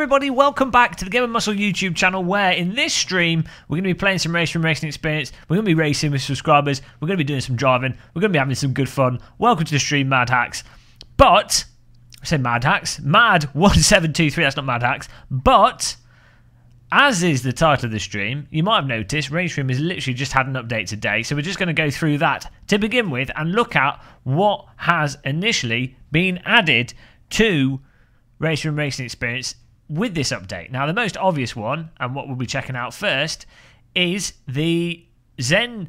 everybody, welcome back to the Game of Muscle YouTube channel, where in this stream we're going to be playing some Raceroom racing experience, we're going to be racing with subscribers, we're going to be doing some driving, we're going to be having some good fun. Welcome to the stream, Mad Hacks. But, I say Mad Hacks, Mad 1723, that's not Mad Hacks, but, as is the title of the stream, you might have noticed Raceroom has literally just had an update today, so we're just going to go through that to begin with and look at what has initially been added to Raceroom racing experience with this update. Now, the most obvious one, and what we'll be checking out first, is the Zahoi,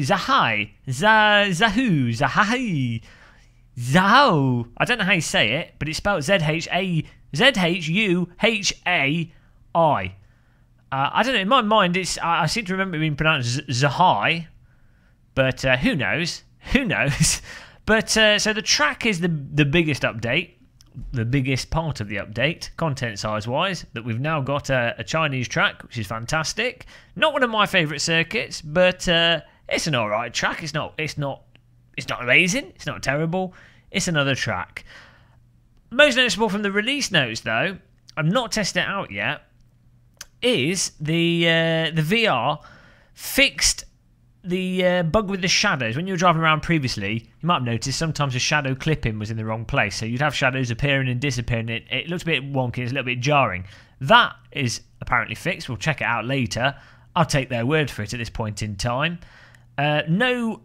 Zahai, Zahu, Zahai, Zahou. I don't know how you say it, but it's spelled Z-H-U-H-A-I. I don't know, in my mind, I seem to remember it being pronounced Zahai, but who knows? Who knows? But, so the track is the biggest update. The biggest part of the update, content size wise, that we've now got a Chinese track, which is fantastic. Not one of my favourite circuits, but it's an alright track. It's not amazing, it's not terrible, it's another track. Most noticeable from the release notes, though, I've not tested it out yet, is the VR fixed the bug with the shadows. When you were driving around previously, you might have noticed sometimes the shadow clipping was in the wrong place, so you'd have shadows appearing and disappearing. It looks a bit wonky, it's a little bit jarring. That is apparently fixed. We'll check it out later. I'll take their word for it at this point in time. No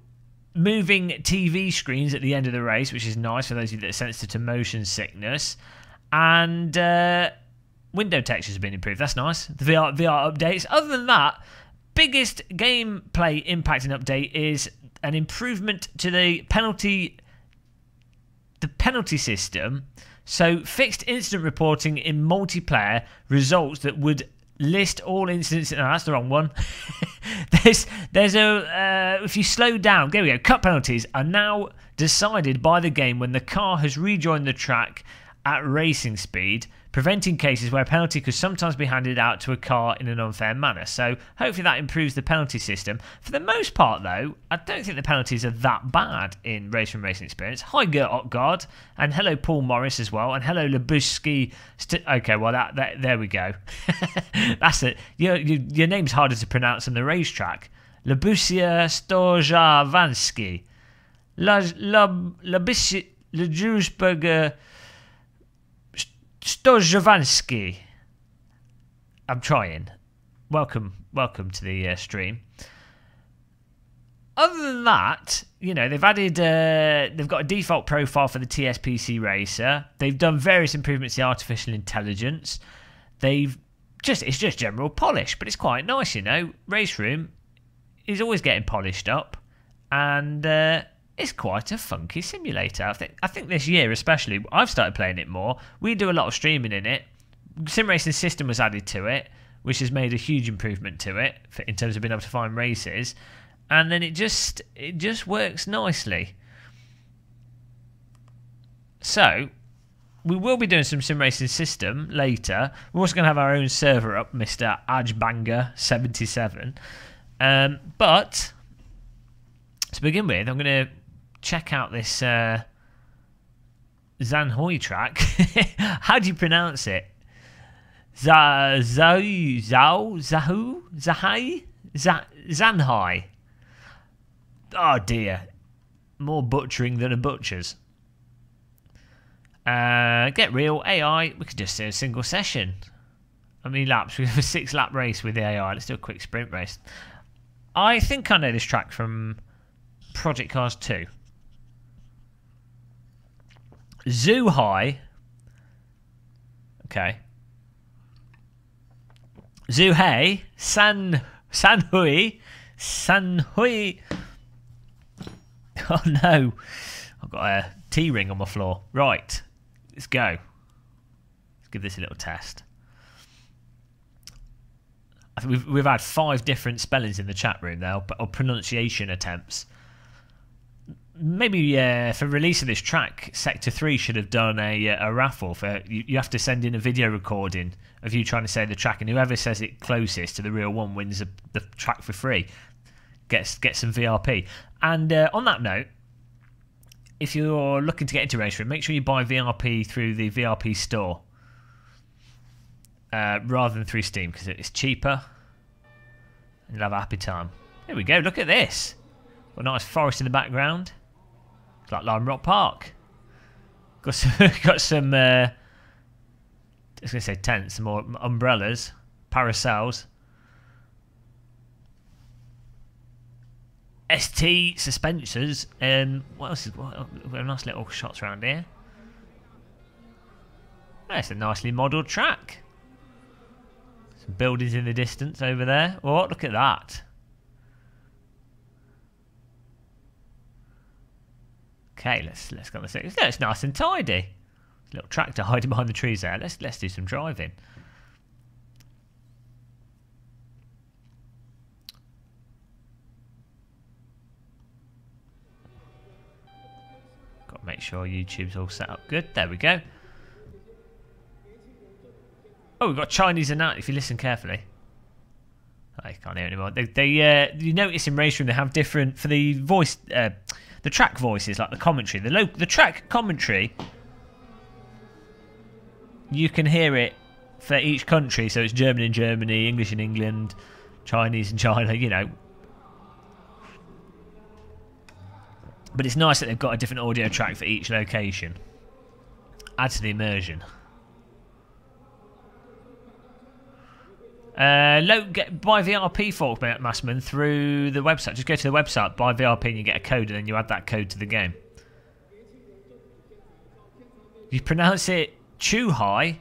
moving TV screens at the end of the race, which is nice for those of you that are sensitive to motion sickness. And window textures have been improved. That's nice. The VR updates. Other than that, biggest gameplay impacting update is an improvement to the penalty system. So fixed incident reporting in multiplayer results that would list all incidents. No, that's the wrong one. there's a if you slow down, there we go. Cut penalties are now decided by the game when the car has rejoined the track at racing speed, preventing cases where a penalty could sometimes be handed out to a car in an unfair manner. So hopefully that improves the penalty system. For the most part, though, I don't think the penalties are that bad in Raceroom racing experience. Hi, Gert Ottgaard, and hello, Paul Morris as well, and hello, Labuski. Okay, well, there we go. That's it. Your name's harder to pronounce than the racetrack. Labusia Stojavanski. Labusia Stojavanski. I'm trying. Welcome to the stream. Other than that, you know, they've added, they've got a default profile for the TSPC Racer. They've done various improvements to the artificial intelligence. It's just general polish, but it's quite nice, you know. Raceroom is always getting polished up, and it's quite a funky simulator. I think this year especially, I've started playing it more. We do a lot of streaming in it. Sim racing system was added to it, which has made a huge improvement to it in terms of being able to find races. And then it just works nicely. So we will be doing some sim racing system later. We're also going to have our own server up, Mr. Ajbanger77. But to begin with, I'm going to check out this Zanhoi track. How do you pronounce it? Zanhai. Oh dear, more butchering than a butcher's. Get real AI. We could just do a single session. How many laps? We have a 6-lap race with the AI. Let's do a quick sprint race. I think I know this track from Project Cars 2. Zhuhai. Okay. Zhuhai. Sanhui. Oh no. I've got a T-ring on my floor. Right. Let's go. Let's give this a little test. I think we've had 5 different spellings in the chat room now, or pronunciation attempts. Maybe for release of this track, Sector 3 should have done a raffle. For you have to send in a video recording of you trying to say the track, and whoever says it closest to the real one wins the track for free. Get some VRP. And on that note, if you're looking to get into Raceroom, make sure you buy VRP through the VRP store. rather than through Steam because it's cheaper. And you'll have a happy time. Here we go. Look at this. Got a nice forest in the background. It's like Lime Rock Park. Got some. I was going to say tents, some more umbrellas, parasols. ST suspensors. What else is? We've got nice little shots around here. That's a nicely modelled track. Some buildings in the distance over there. Oh, look at that. Okay, let's go on the second. It's nice and tidy. Little tractor hiding behind the trees there. Let's do some driving. Got to make sure YouTube's all set up good. There we go. Oh, we've got Chinese and that. If you listen carefully, I can't hear anymore. You notice in Raceroom they have different for the voice, the track voices, like the commentary, the track commentary. You can hear it for each country, so it's German in Germany, English in England, Chinese in China, you know. But it's nice that they've got a different audio track for each location. Add to the immersion. Buy VRP Fork Massman through the website. Just go to the website, buy VRP, and you get a code, and then you add that code to the game. You pronounce it Chu Hai.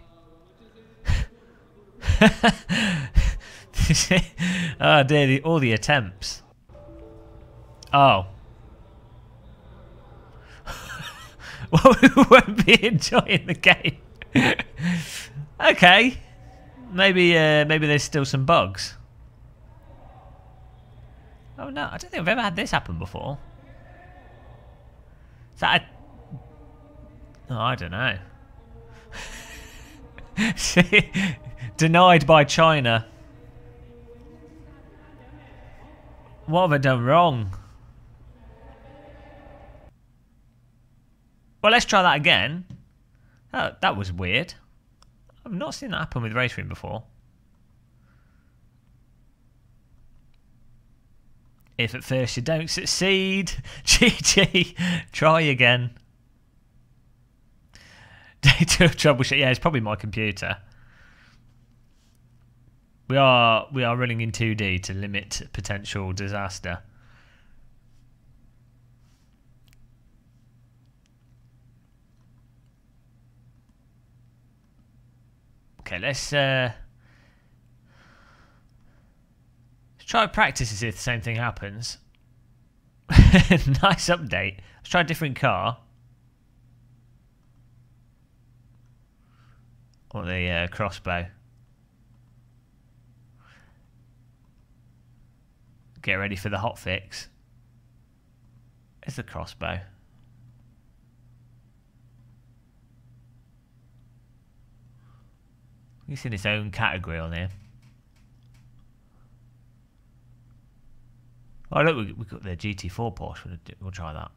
Oh dear, all the attempts. Oh. Well, we won't be enjoying the game. Okay. Maybe there's still some bugs. Oh no, I don't think I've ever had this happen before. Is that a... Oh, I don't know. Denied by China. What have I done wrong? Well, let's try that again. Oh, that was weird. I've not seen that happen with Raceroom before. If at first you don't succeed, GG, try again. Data troubleshoot. Yeah, it's probably my computer. We are running in 2D to limit potential disaster. Okay, let's try practice to see if the same thing happens. Nice update. Let's try a different car. Or the crossbow. Get ready for the hotfix. It's the crossbow. It's in its own category on here. Oh look, we've got the GT4 Porsche. We'll try that.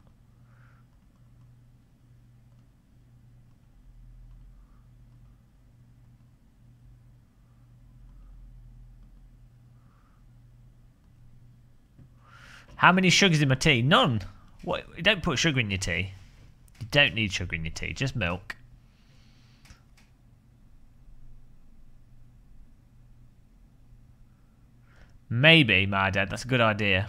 How many sugars in my tea? None. What? You don't put sugar in your tea. You don't need sugar in your tea. Just milk. Maybe, my dad. That's a good idea.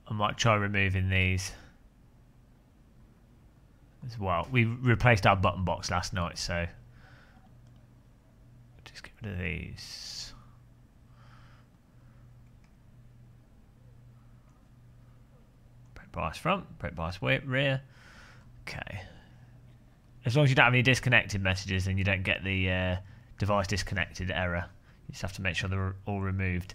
I might try removing these as well. We replaced our button box last night, so just get rid of these. Brake bias front, brake bias rear. Okay. As long as you don't have any disconnected messages, then you don't get the device disconnected error. You just have to make sure they're all removed.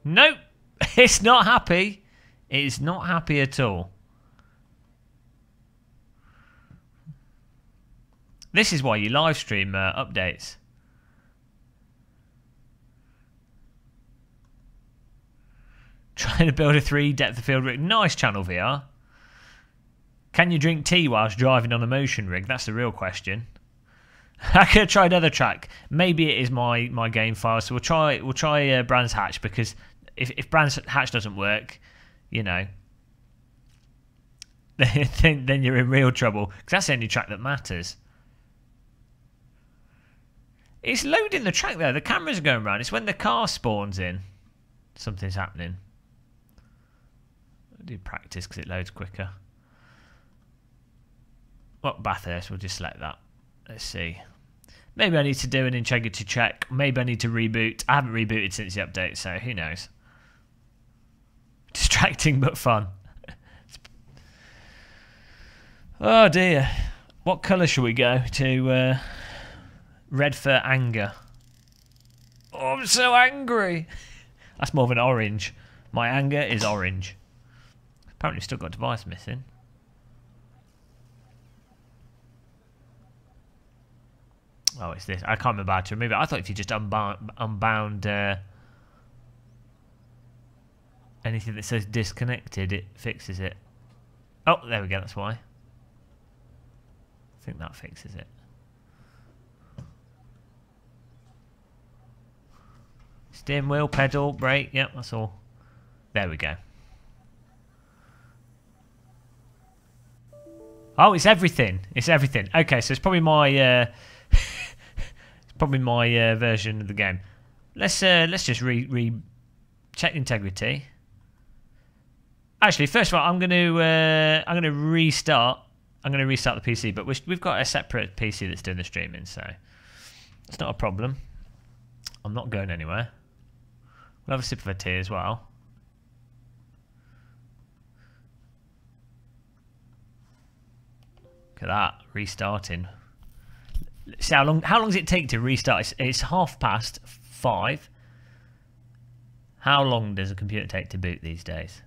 Nope, it's not happy. It is not happy at all. This is why you live stream updates. Trying to build a 3 depth of field rig. Nice channel VR. Can you drink tea whilst driving on a motion rig? That's the real question. I could have tried another track. Maybe it is my game file. So we'll try Brands Hatch, because if Brands Hatch doesn't work, you know, then you're in real trouble, because that's the only track that matters. It's loading the track there. The cameras are going around. It's when the car spawns in. Something's happening. I'll do practice because it loads quicker. Well, Bathurst, we'll just select that. Let's see. Maybe I need to do an integrity check. Maybe I need to reboot. I haven't rebooted since the update, so who knows. Distracting but fun. Oh dear. What colour shall we go to? Red for anger. Oh, I'm so angry. That's more of an orange. My anger is orange. Apparently still got a device missing. Oh, it's this. I can't remember how to remove it. I thought if you just unbound anything that says disconnected, it fixes it. Oh, there we go. That's why. I think that fixes it. Steering wheel, pedal, brake. Yep, that's all. There we go. Oh, it's everything. It's everything. Okay, so it's probably my version of the game. Let's just check integrity. Actually, first of all, I'm gonna restart. I'm gonna restart the PC, but we've got a separate PC that's doing the streaming, so it's not a problem. I'm not going anywhere. We'll have a sip of a tea as well. Look at that, restarting. See how long does it take to restart? It's 5:30. How long does a computer take to boot these days?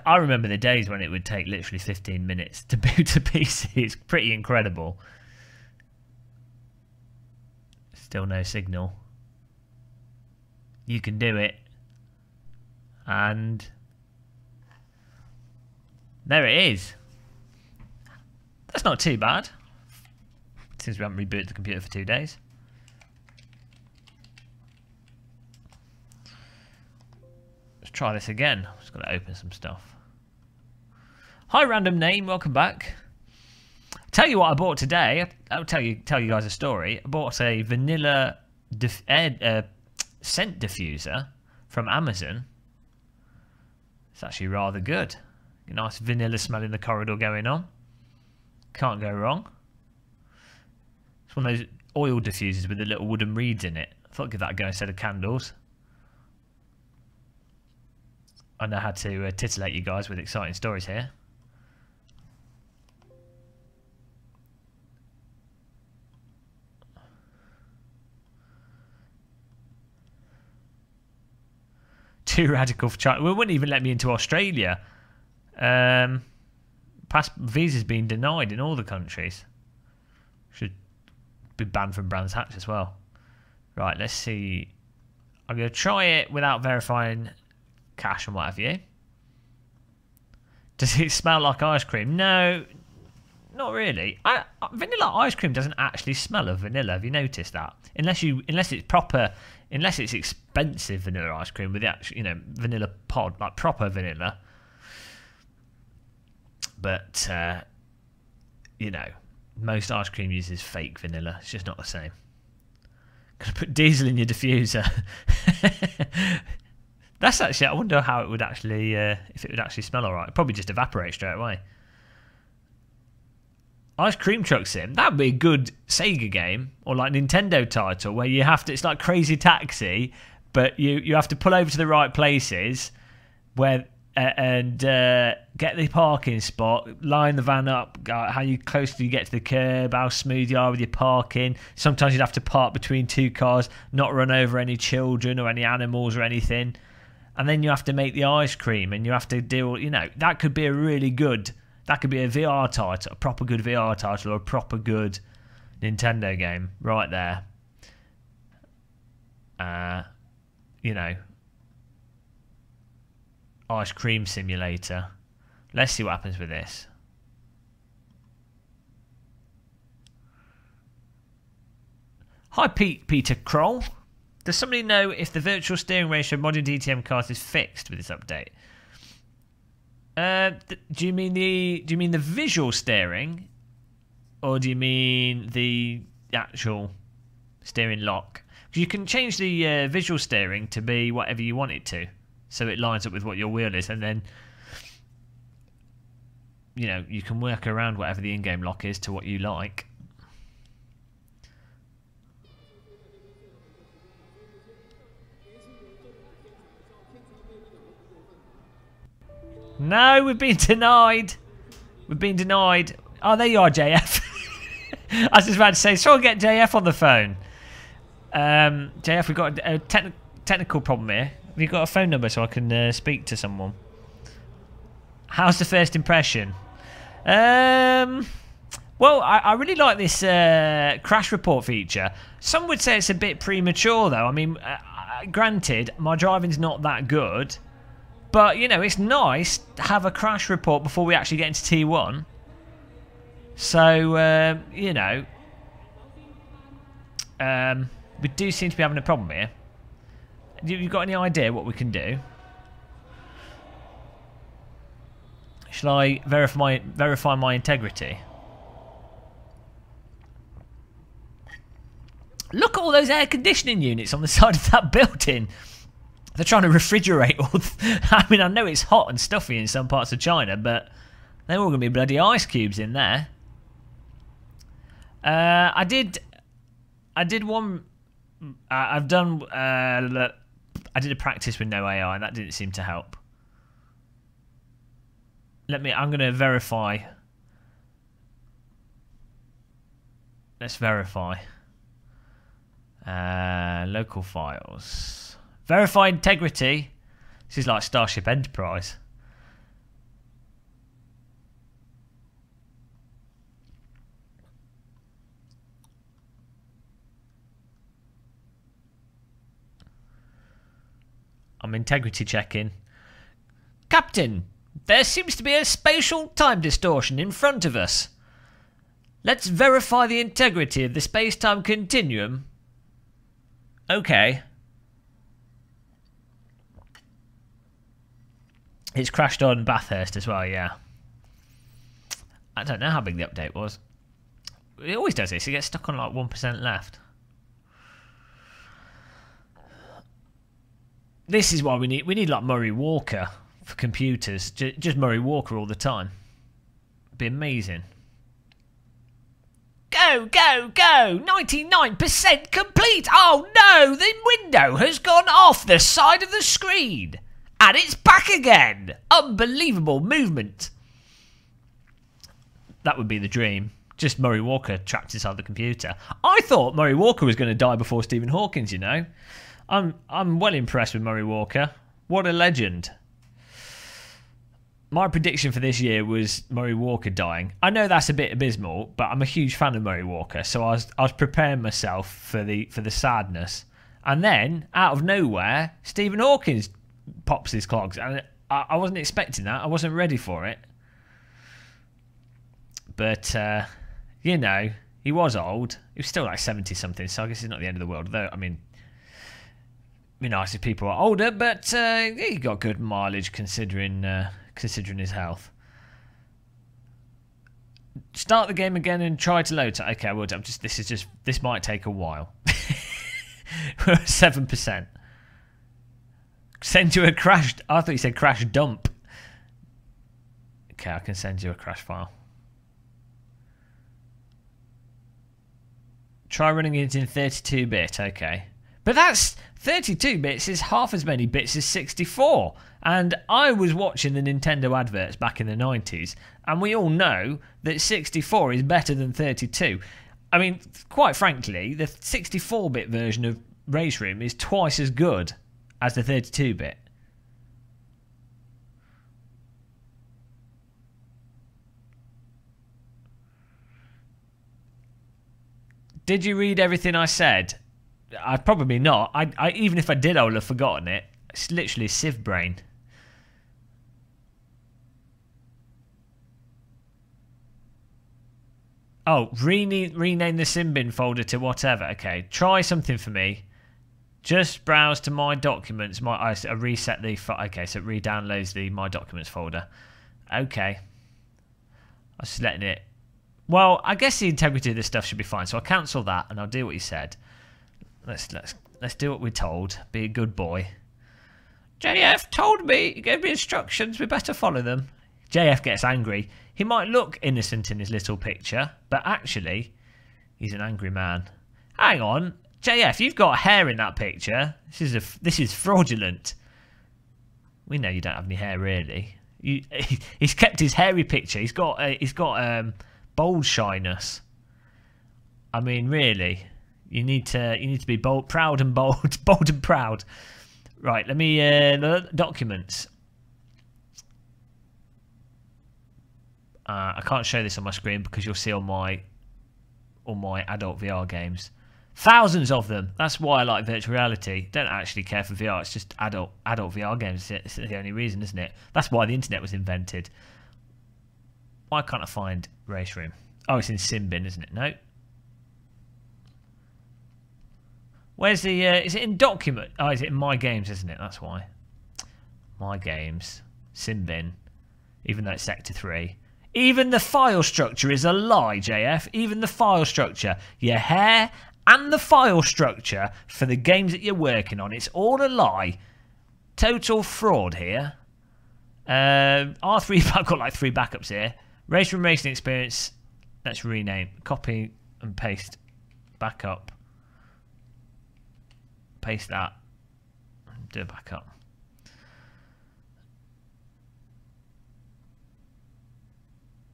I remember the days when it would take literally 15 minutes to boot a PC. It's pretty incredible. Still no signal. You can do it. And there it is. That's not too bad, since we haven't rebooted the computer for 2 days. Let's try this again. I'm just going to open some stuff. Hi, random name. Welcome back. Tell you what I bought today. I'll tell you guys a story. I bought a vanilla scent diffuser from Amazon. It's actually rather good. A nice vanilla smell in the corridor going on. Can't go wrong. It's one of those oil diffusers with the little wooden reeds in it. I thought I'd give that a go instead of candles. I know how to titillate you guys with exciting stories here. Too radical for China. Well, it wouldn't even let me into Australia. Visa's been denied in all the countries. Should be banned from Brands Hatch as well. Right, let's see. I'm going to try it without verifying cache and what have you. Does it smell like ice cream? No, not really. Vanilla ice cream doesn't actually smell of vanilla. Have you noticed that? Unless it's expensive vanilla ice cream with the actual, vanilla pod, like proper vanilla. But most ice cream uses fake vanilla. It's just not the same. Gonna put diesel in your diffuser. That's actually, I wonder how it would actually, if it would actually smell alright. It'd probably just evaporate straight away. Ice Cream Truck Sim, that would be a good Sega game or like Nintendo title where you have to, it's like Crazy Taxi, but you have to pull over to the right places where and get the parking spot, line the van up, how close do you get to the curb, how smooth you are with your parking. Sometimes you'd have to park between 2 cars, not run over any children or any animals or anything. And then you have to make the ice cream and you have to deal, that could be a really good That could be a VR title, a proper good VR title, or a proper good Nintendo game right there. You know, ice cream simulator. Let's see what happens with this. Hi, Peter Kroll. Does somebody know if the virtual steering ratio of modern DTM cars is fixed with this update? Do you mean the visual steering, or do you mean the actual steering lock? Because you can change the visual steering to be whatever you want it to, so it lines up with what your wheel is, and then you know you can work around whatever the in-game lock is to what you like. No, we've been denied. We've been denied. Oh, there you are, JF. I was just about to say, so I'll get JF on the phone. JF, we've got a technical problem here. Have you got a phone number so I can speak to someone? How's the first impression? Well, I really like this crash report feature. Some would say it's a bit premature, though. I mean, granted, my driving's not that good. But, you know, it's nice to have a crash report before we actually get into T1. So, you know, we do seem to be having a problem here. You got any idea what we can do? Shall I verify my integrity? Look at all those air conditioning units on the side of that building. They're trying to refrigerate all. I mean, I know it's hot and stuffy in some parts of China, but they're all going to be bloody ice cubes in there. I did one. I did a practice with no AI, and that didn't seem to help. I'm going to verify. Let's verify. Local files. Verify integrity. This is like Starship Enterprise. I'm integrity checking. Captain, there seems to be a spatial time distortion in front of us. Let's verify the integrity of the space-time continuum. Okay. It's crashed on Bathurst as well, yeah. I don't know how big the update was. It always does this. It gets stuck on like 1% left. This is why we need like Murray Walker for computers. Just Murray Walker all the time. It'd be amazing. Go, go, go! 99% complete! Oh no! The window has gone off the side of the screen! And it's back again! Unbelievable movement. That would be the dream. Just Murray Walker trapped inside the computer. I thought Murray Walker was going to die before Stephen Hawkins, you know. I'm well impressed with Murray Walker. What a legend. My prediction for this year was Murray Walker dying. I know that's a bit abysmal, but I'm a huge fan of Murray Walker, so I was preparing myself for the sadness. And then, out of nowhere, Stephen Hawkins pops his clogs, and I wasn't expecting that. I wasn't ready for it. But you know, he was old. He was still like 70-something, so I guess it's not the end of the world. Though, I mean, it'd be nice if people are older, but he got good mileage considering his health. Start the game again and try to load it. Okay, well, this might take a while. We're at 7%. Send you a crash. I thought you said crash dump. Okay, I can send you a crash file. Try running it in 32-bit. Okay. But that's 32 bits is half as many bits as 64. And I was watching the Nintendo adverts back in the 90s, and we all know that 64 is better than 32. I mean, quite frankly, the 64-bit version of Raceroom is twice as good as the 32-bit. Did you read everything I said? I probably not. I even if I did, I would have forgotten it. It's literally sieve brain. Oh, rename the sim bin folder to whatever. Okay, try something for me. Just browse to my documents. I reset the. Okay, so it re-downloads the my documents folder. Okay, I was just letting it. Well, I guess the integrity of this stuff should be fine. So I'll cancel that and I'll do what you said. Let's do what we're told. Be a good boy. JF told me. He gave me instructions. We better follow them. JF gets angry. He might look innocent in his little picture, but actually, he's an angry man. Hang on, JF, you've got hair in that picture. This is fraudulent. We know you don't have any hair, really. He's kept his hairy picture. He's got bold shyness. I mean, really, you need to be bold, proud and bold, bold and proud. Right, let me documents. I can't show this on my screen because you'll see all my adult VR games. Thousands of them. That's why I like virtual reality. Don't actually care for VR. It's just adult VR games. It's the only reason, isn't it? That's why the internet was invented. Why can't I find Raceroom? Oh, it's in Simbin, isn't it? No. Where's the... is it in document? Oh, is it in my games, isn't it? That's why. My games. Simbin. Even though it's Sector 3. Even the file structure is a lie, JF. Even the file structure. Your hair and the file structure for the games that you're working on. It's all a lie. Total fraud here. R3, I've got like 3 backups here. Raceroom Racing Experience. Let's rename. Copy and paste. Backup. Paste that. Do a backup.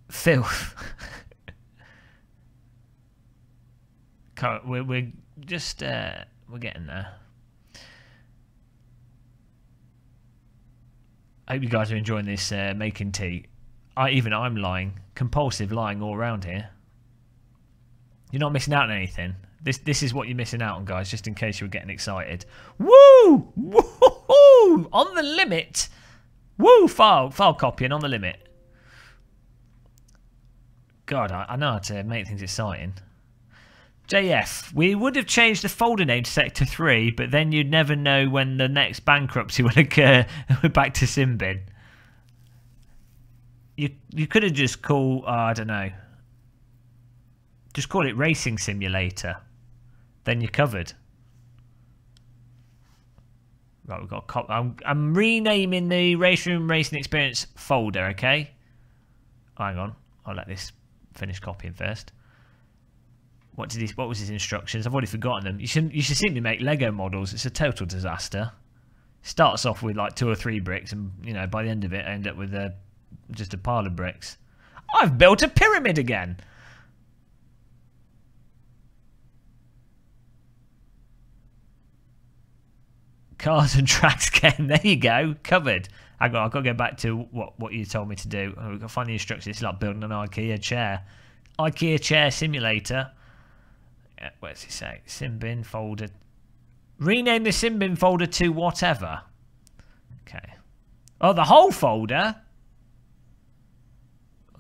Filth. we're just we're getting there. I hope you guys are enjoying this making tea. I'm lying, compulsive lying all around here. You're not missing out on anything. This is what you're missing out on, guys. Just in case you were getting excited. Woo! Woo! On the limit. Woo! File copying on the limit. God, I know how to make things exciting. JF, we would have changed the folder name to Sector 3, but then you'd never know when the next bankruptcy would occur. We're back to Simbin. You could have just called, I don't know. Just call it Racing Simulator. Then you're covered. Right, we've got. I'm renaming the Raceroom Racing Experience folder. Okay. Hang on, I'll let this finish copying first. What was his instructions? I've already forgotten them. You should simply make Lego models. It's a total disaster. Starts off with like 2 or 3 bricks, and by the end of it, I end up with just a pile of bricks. I've built a pyramid again. Cars and tracks game. There you go. Covered. I've got to go back to what you told me to do. We've got to find the instructions. It's like building an IKEA chair. IKEA chair simulator. Yeah, where does it say? Simbin folder. Rename the Simbin folder to whatever. Okay. Oh, the whole folder?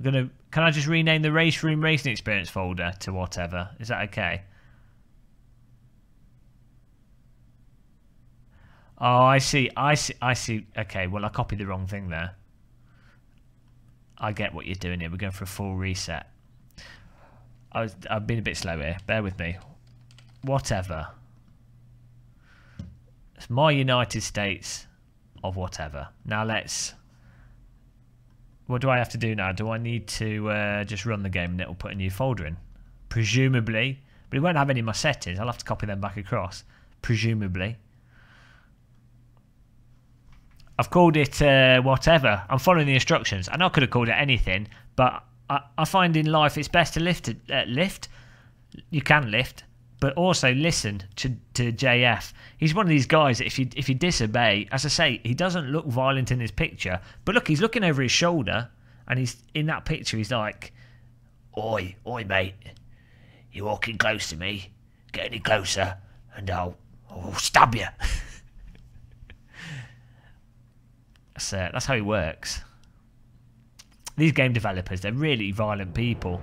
Can I just rename the Raceroom Racing Experience folder to whatever? Is that okay? Oh, I see. Okay, well, I copied the wrong thing there. I get what you're doing here. We're going for a full reset. I've been a bit slow here. Bear with me. Whatever. It's my United States of whatever. Now let's... What do I have to do now? Do I need to just run the game and it'll put a new folder in? Presumably. But it won't have any of my settings. I'll have to copy them back across. Presumably. I've called it whatever. I'm following the instructions. I know I could have called it anything, but I find in life it's best to lift. You can lift, but also listen to JF. He's one of these guys that if you disobey, as I say, he doesn't look violent in his picture, but look, he's looking over his shoulder, and he's in that picture. He's like, "Oi, mate, You're walking close to me. Get any closer, and I'll stab you. That's how he works. These game developers, they're really violent people.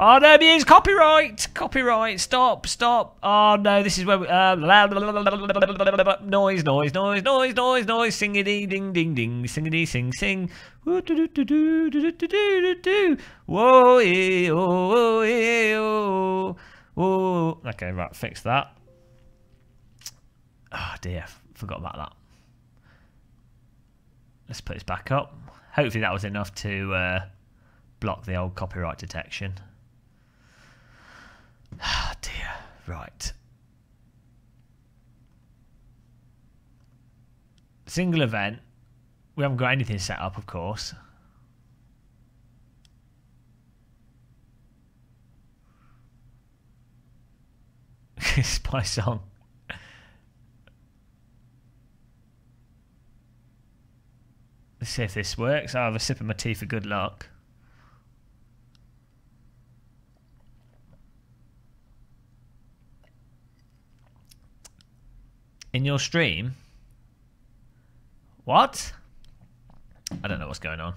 Oh no, it's copyright! Copyright! Stop! Stop! Oh no, this is where we... noise, noise, noise, noise, noise, noise, singity, ding, ding, ding, singity, sing, sing. Whoa, whoa. Okay, right, fix that. Oh dear, forgot about that. Let's put this back up. Hopefully that was enough to block the old copyright detection. Oh dear, right. Single event. We haven't got anything set up, of course. It's my song. Let's see if this works. I'll have a sip of my tea for good luck. In your stream? What? I don't know what's going on.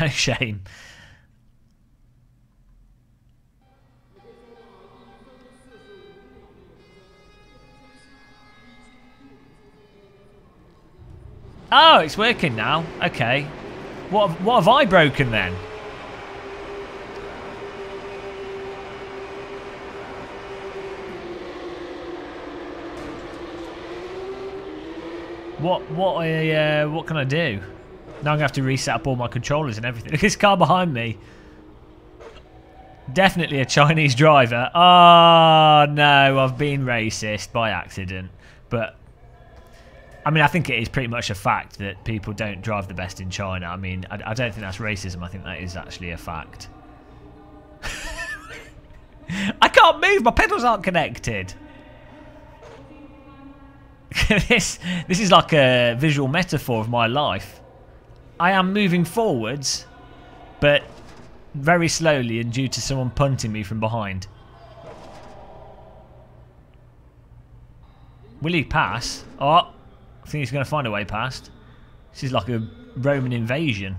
No shame. Oh, it's working now. Okay. What have I broken then? What can I do? Now I'm gonna have to reset up all my controllers and everything. Look at this car behind me. Definitely a Chinese driver. Oh no, I've been racist by accident. But I mean, I think it is pretty much a fact that people don't drive the best in China. I mean, I don't think that's racism. I think that is actually a fact. I can't move. My pedals aren't connected. This is like a visual metaphor of my life. I am moving forwards, but very slowly and due to someone punting me from behind. Will he pass? Oh, I think he's going to find a way past. This is like a Roman invasion.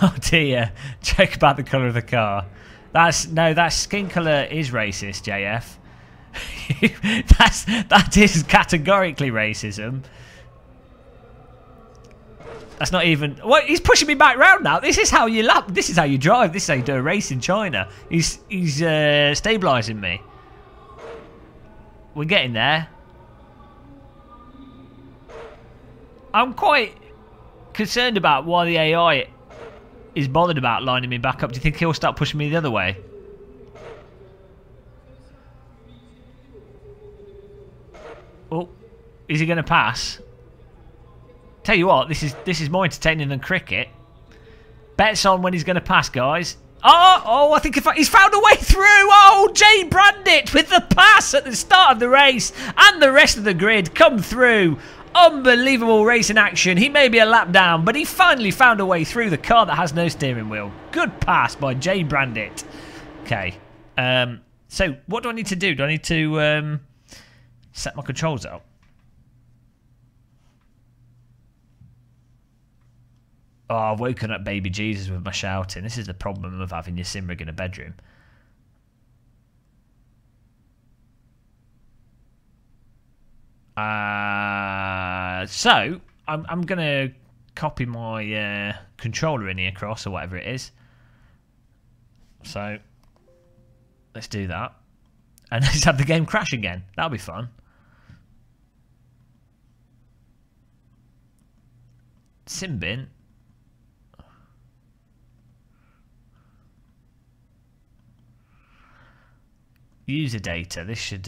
Oh dear. Joke about the colour of the car. That skin colour is racist, JF. that is categorically racism. That's not even... What? He's pushing me back round now. This is how you lap. This is how you drive. This is how you do a race in China. He's stabilising me. We're getting there. I'm quite concerned about why the AI is bothered about lining me back up. Do you think he'll start pushing me the other way? Oh, is he going to pass? Tell you what, this is more entertaining than cricket. Bets on when he's going to pass, guys. Oh, I think he's found a way through. Oh, Jay Brandit with the pass at the start of the race, and the rest of the grid come through. Unbelievable race in action. He may be a lap down, but he finally found a way through the car that has no steering wheel. Good pass by Jay Brandit. Okay. So what do I need to do? Do I need to set my controls up? Oh, I've woken up baby Jesus with my shouting. This is the problem of having your sim rig in a bedroom. So I'm gonna copy my controller in here across or whatever it is. So let's do that, and let's have the game crash again. That'll be fun. Simbin. User data. This should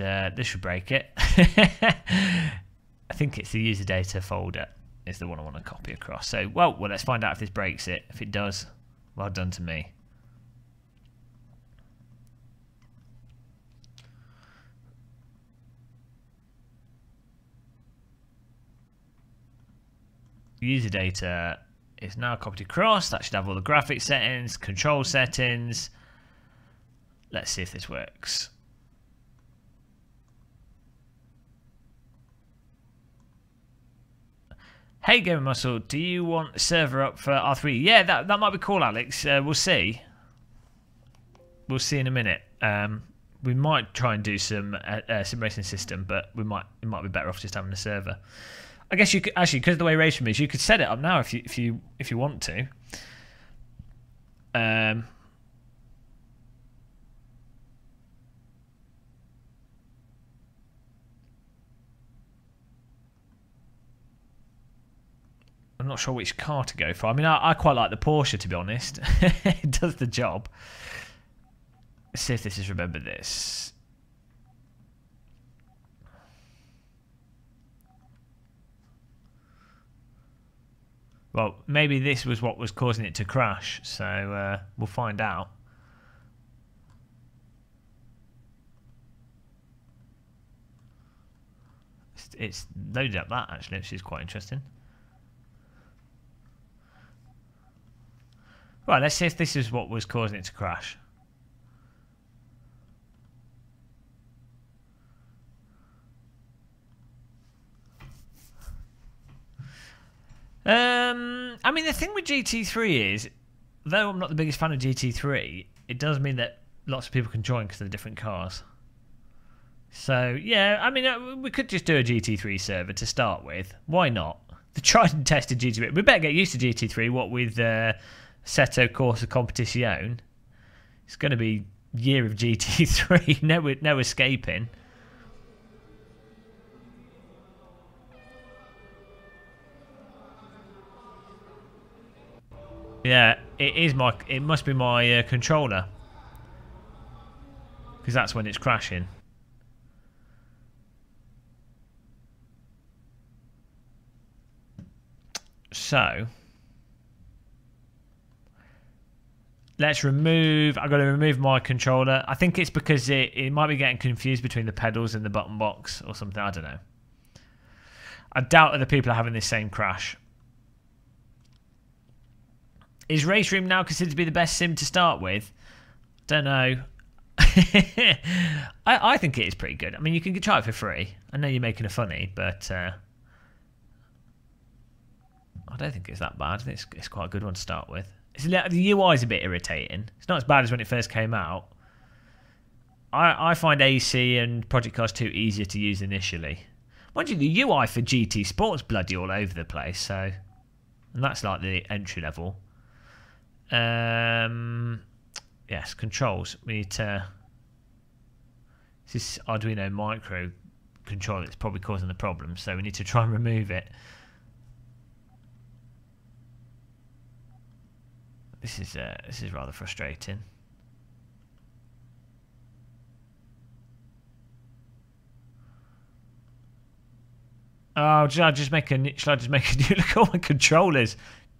break it. I think it's the user data folder is the one I want to copy across. So, well, let's find out if this breaks it. If it does, well done to me. User data is now copied across. That should have all the graphics settings, control settings. Let's see if this works. Hey Gamer Muscle, do you want a server up for R3? Yeah, that might be cool, Alex. We'll see. We'll see in a minute. We might try and do some sim racing system, but it might be better off just having a server. I guess you could actually, because of the way Raceroom is, you could set it up now if you want to. I'm not sure which car to go for. I mean, I quite like the Porsche, to be honest. It does the job. Let's see if this is Remember This. Well, maybe this was what was causing it to crash, so we'll find out. It's loaded up that, actually, which is quite interesting. Right, let's see if this is what was causing it to crash. I mean, the thing with GT3 is, though I'm not the biggest fan of GT3, it does mean that lots of people can join because they're different cars. So, yeah, I mean, we could just do a GT3 server to start with. Why not? The tried and tested GT3. We better get used to GT3, what with Assetto, Corsa, Competizione. It's going to be year of GT3, no escaping. Yeah, it must be my controller, because that's when it's crashing. So let's remove. I've got to remove my controller. I think it's because it might be getting confused between the pedals and the button box or something. I don't know. I doubt other people are having this same crash. Is Raceroom now considered to be the best sim to start with? Don't know. I think it is pretty good. I mean, you can try it for free. I know you're making a funny, but I don't think it's that bad. It's quite a good one to start with. The UI is a bit irritating. It's not as bad as when it first came out. I find AC and Project Cars 2 easier to use initially. Mind you, the UI for GT Sport's bloody all over the place, so... And that's like the entry level. Yes, controls. We need to... This is Arduino micro controller that's probably causing the problem, so we need to try and remove it. This is rather frustrating. Oh, shall I just make a new look at all my controllers?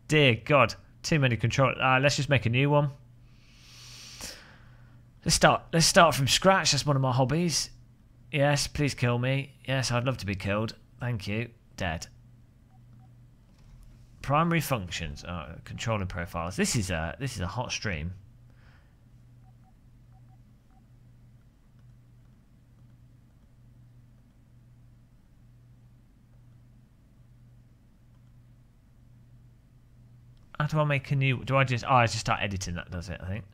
Dear God, too many controllers. Let's just make a new one. Let's start from scratch. That's one of my hobbies. Yes, please kill me. Yes, I'd love to be killed. Thank you. Dead. Primary functions. Controlling profiles. This is a hot stream. How do I make a new... I just start editing that, does it, I think.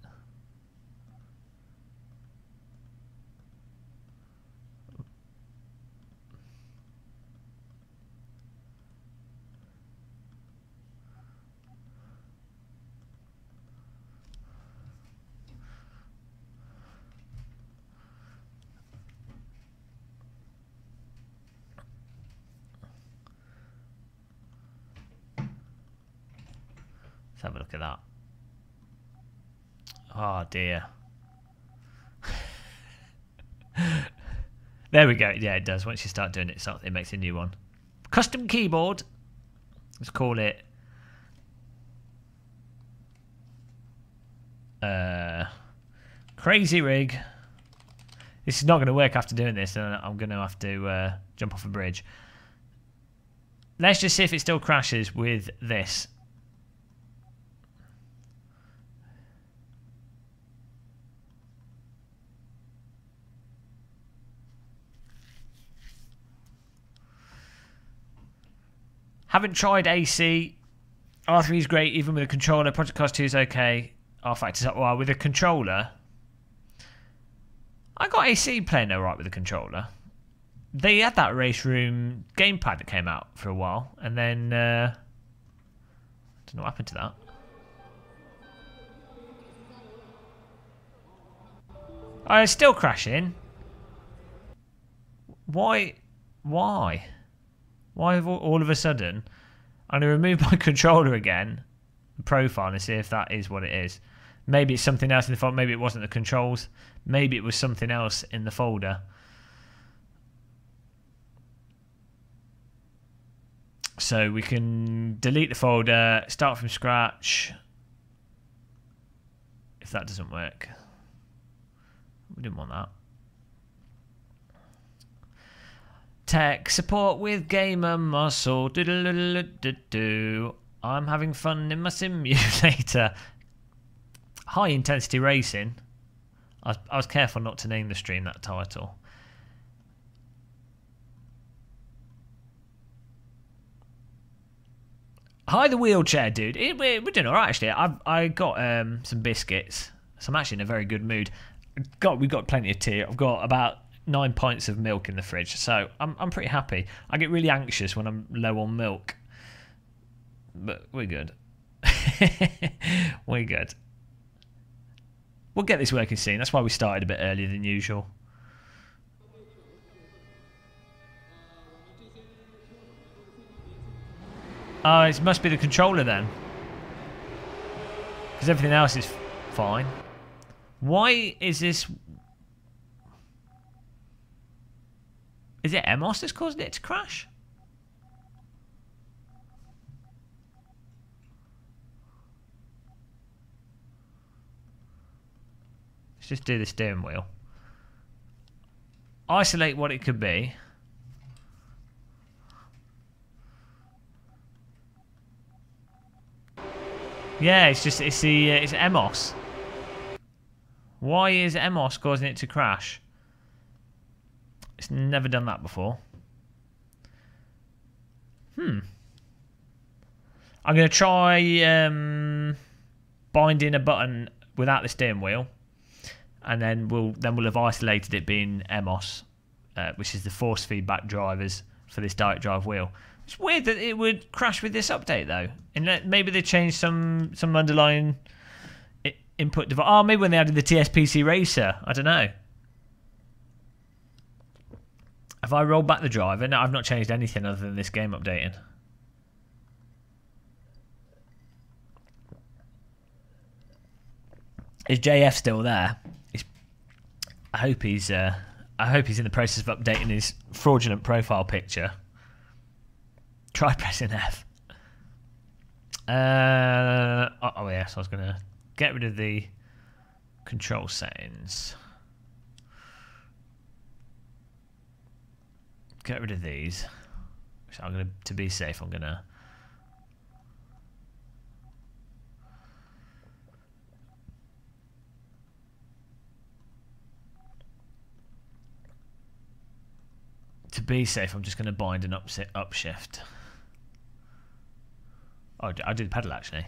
Have a look at that. Oh dear. There we go. Yeah, it does. Once you start doing it, it makes a new one. Custom keyboard. Let's call it Crazy Rig. This is not going to work after doing this, and I'm going to have to jump off a bridge. Let's just see if it still crashes with this. Haven't tried AC. R3 is great, even with a controller. Project Cars 2 is okay. R Factor's up well with a controller. I got AC playing alright with the controller. They had that Raceroom gamepad that came out for a while, and then I don't know what happened to that. Oh, it's still crashing. Why? Why? Why have all of a sudden? I'm going to remove my controller again, profile, and see if that is what it is. Maybe it's something else in the folder. Maybe it wasn't the controls. Maybe it was something else in the folder. So we can delete the folder, start from scratch. If that doesn't work. We didn't want that. Tech support with gamer muscle. I'm having fun in my simulator. High intensity racing. I was careful not to name the stream that title. Hi, the wheelchair dude. We're doing alright actually. I got some biscuits, so I'm actually in a very good mood. We've got plenty of tea. I've got about 9 pints of milk in the fridge, so I'm pretty happy. I get really anxious when I'm low on milk, but we're good. We're good. We'll get this working soon. That's why we started a bit earlier than usual. Oh, it must be the controller then, because everything else is fine. Why is this? Is it Emos that's caused it to crash? Let's just do the steering wheel. Isolate what it could be. Yeah, it's Emos. Why is Emos causing it to crash? It's never done that before. I'm going to try binding a button without the steering wheel, and then we'll have isolated it being Emos, which is the force feedback drivers for this direct drive wheel. It's weird that it would crash with this update though, and maybe they changed some underlying input device. Oh, maybe when they added the TSPC Racer. I don't know. Have I rolled back the driver? No, I've not changed anything other than this game updating. Is JF still there? I hope he's in the process of updating his fraudulent profile picture. Try pressing F. Oh yes, I was gonna get rid of the control settings. Get rid of these. So I'm gonna, to be safe, I'm gonna. To be safe, I'm just gonna bind an upshift. Oh, I did pedal actually.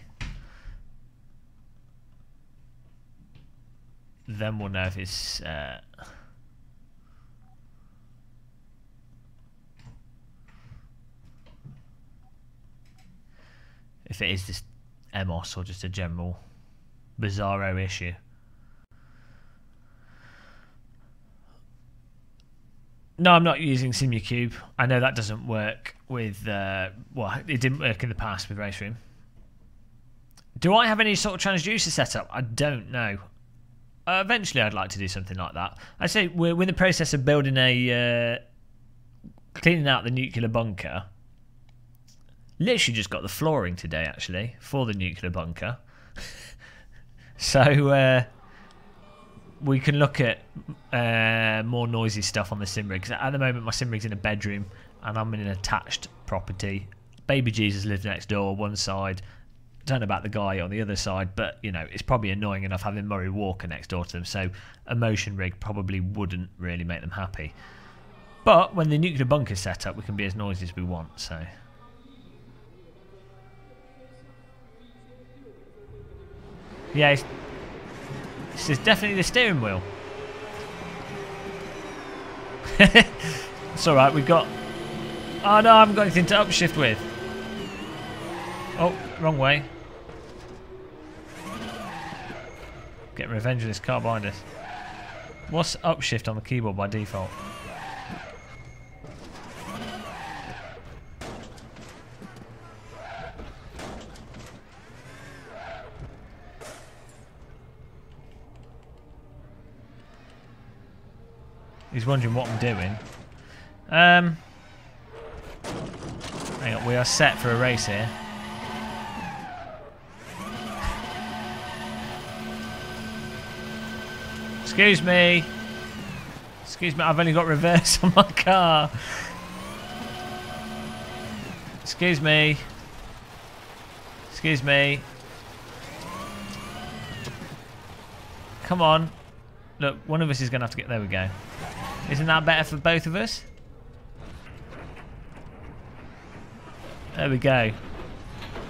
Then we'll know if it's. If it is this Emos or just a general bizarro issue. No, I'm not using SimuCube. I know that doesn't work with... well, it didn't work in the past with Raceroom. Do I have any sort of transducer set up? I don't know. Eventually I'd like to do something like that. I say we're in the process of building a... cleaning out the nuclear bunker. Literally just got the flooring today, actually, for the nuclear bunker. So... we can look at more noisy stuff on the sim rig. At the moment, my sim rig's in a bedroom, and I'm in an attached property. Baby Jesus lives next door, one side. Don't know about the guy on the other side, but you know it's probably annoying enough having Murray Walker next door to them. So a motion rig probably wouldn't really make them happy. But when the nuclear bunker's set up, we can be as noisy as we want. So Yeah, this is definitely the steering wheel. It's alright, we've got... Oh no, I haven't got anything to upshift with. Oh, wrong way. Getting revenge on this car behind us. What's upshift on the keyboard by default? He's wondering what I'm doing. Hang on, we are set for a race here. Excuse me. Excuse me, I've only got reverse on my car. Excuse me. Excuse me. Come on. Look, one of us is going to have to get... There we go. Isn't that better for both of us? There we go.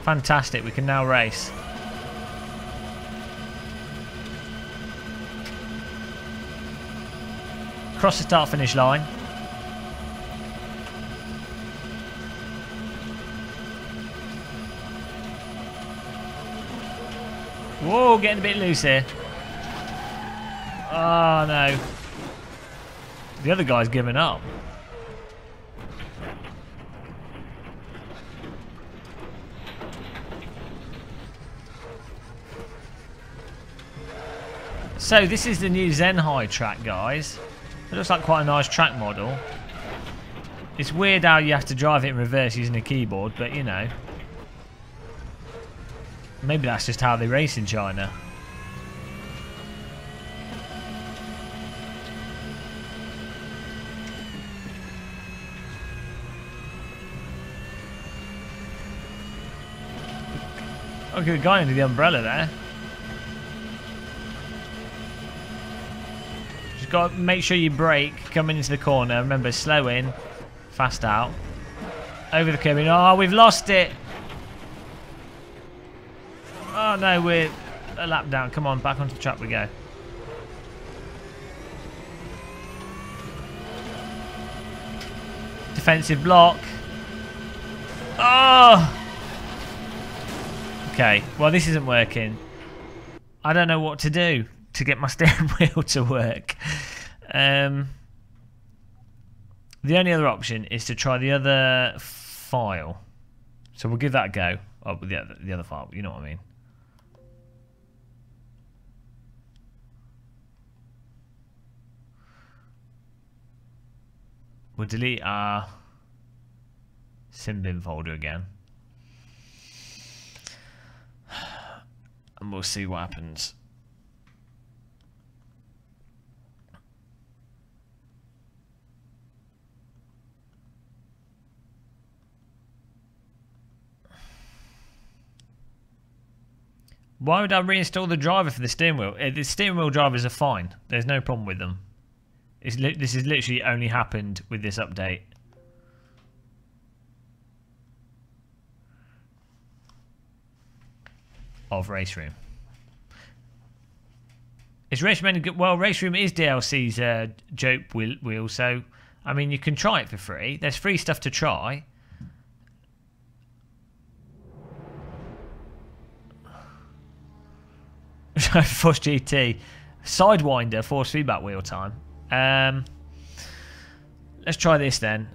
Fantastic, we can now race. Cross the start finish line. Whoa, getting a bit loose here. Oh no. The other guy's given up. So this is the new Zenhai track, guys. It looks like quite a nice track model. It's weird how you have to drive it in reverse using a keyboard, but you know. Maybe that's just how they race in China. Look at the guy under the umbrella there. Just got to make sure you brake coming into the corner. Remember, slow in, fast out. Over the curb. Oh, we've lost it. Oh no, we're a lap down. Come on, back onto the track we go. Defensive block. Oh! Okay, well this isn't working. I don't know what to do to get my steering wheel to work. The only other option is to try the other file. So we'll give that a go. Oh, the other file, you know what I mean. We'll delete our Simbin folder again. And we'll see what happens. Why would I reinstall the driver for the steering wheel? The steering wheel drivers are fine. There's no problem with them. This has literally only happened with this update. Of Raceroom. Is Raceroom any good? Well, Raceroom is DLC's joke wheel, so I mean you can try it for free. There's free stuff to try. Force GT, Sidewinder, force feedback wheel time. Let's try this then.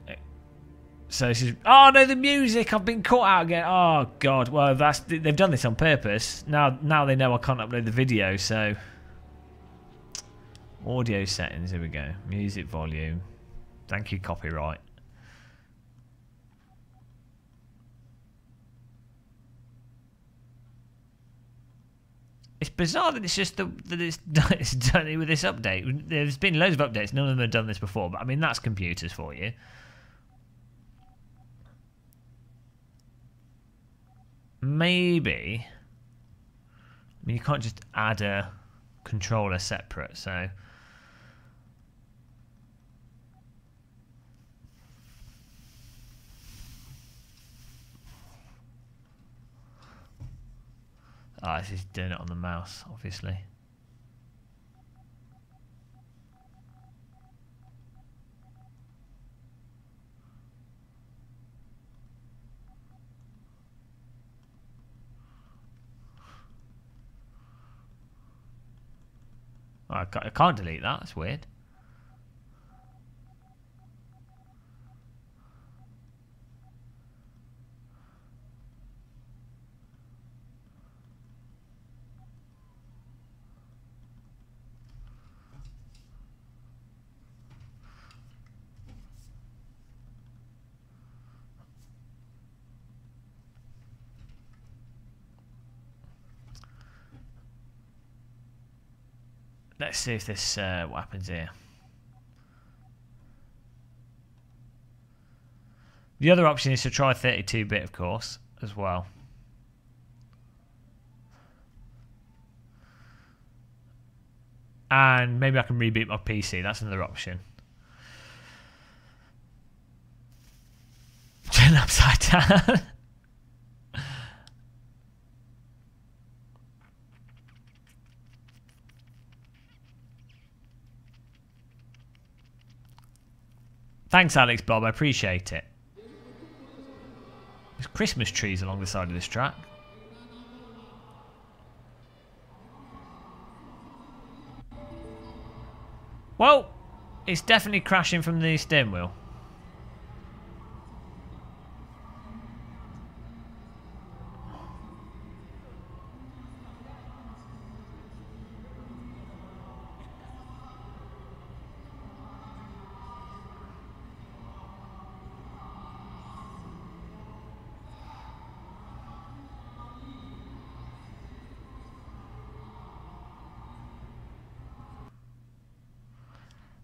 So this is... Oh no, the music! I've been caught out again. Oh god. Well, they've done this on purpose. Now they know I can't upload the video. So audio settings. Here we go. Music volume. Thank you, copyright. It's bizarre that it's just that it's done with this update. There's been loads of updates. None of them have done this before. But I mean, that's computers for you. Maybe. I mean, you can't just add a controller separate, so. Ah, this is doing it on the mouse, obviously. Oh, I can't delete that. That's weird. Let's see if this what happens here. The other option is to try 32-bit, of course, as well. And maybe I can reboot my PC. That's another option. Turn upside down. Thanks, Alex Bob. I appreciate it. There's Christmas trees along the side of this track. Well, it's definitely crashing from the steering wheel.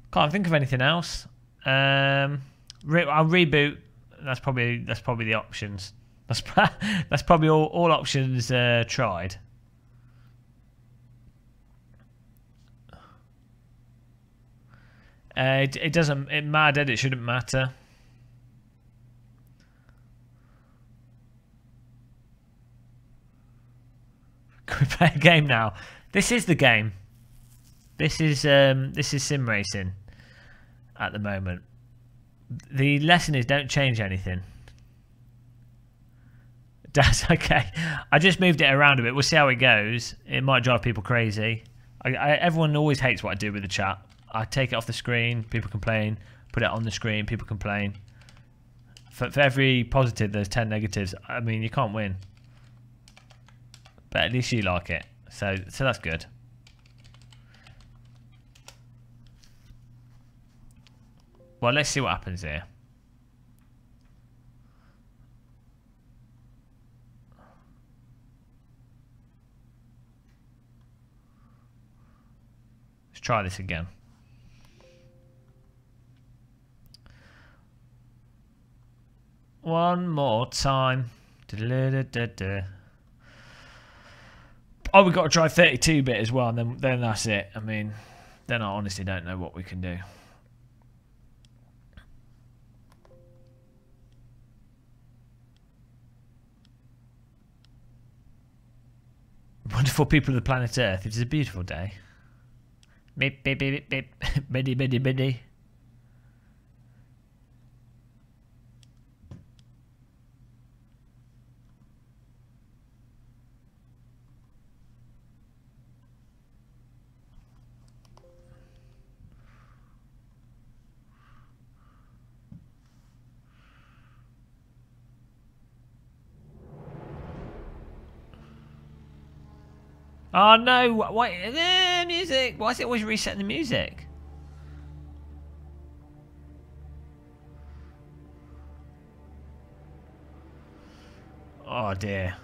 Can't think of anything else. I'll reboot. That's probably the options. That's probably all options tried. It doesn't. It mattered. It shouldn't matter. Can we play a game now? This is the game. This is sim racing at the moment. The lesson is don't change anything. That's okay. I just moved it around a bit. We'll see how it goes. It might drive people crazy. Everyone always hates what I do with the chat. I take it off the screen, people complain. Put it on the screen, people complain. For every positive, there's 10 negatives. I mean, you can't win. But at least you like it. So that's good. Well, let's see what happens here. Let's try this again. One more time. Oh, we've got to try 32-bit as well, and then that's it. I mean, then I honestly don't know what we can do. Wonderful people of the planet Earth. It is a beautiful day. Beep, beep, beep, beep, beep. Biddy, biddy, biddy. Oh no, why music? Why is it always resetting the music? Oh dear.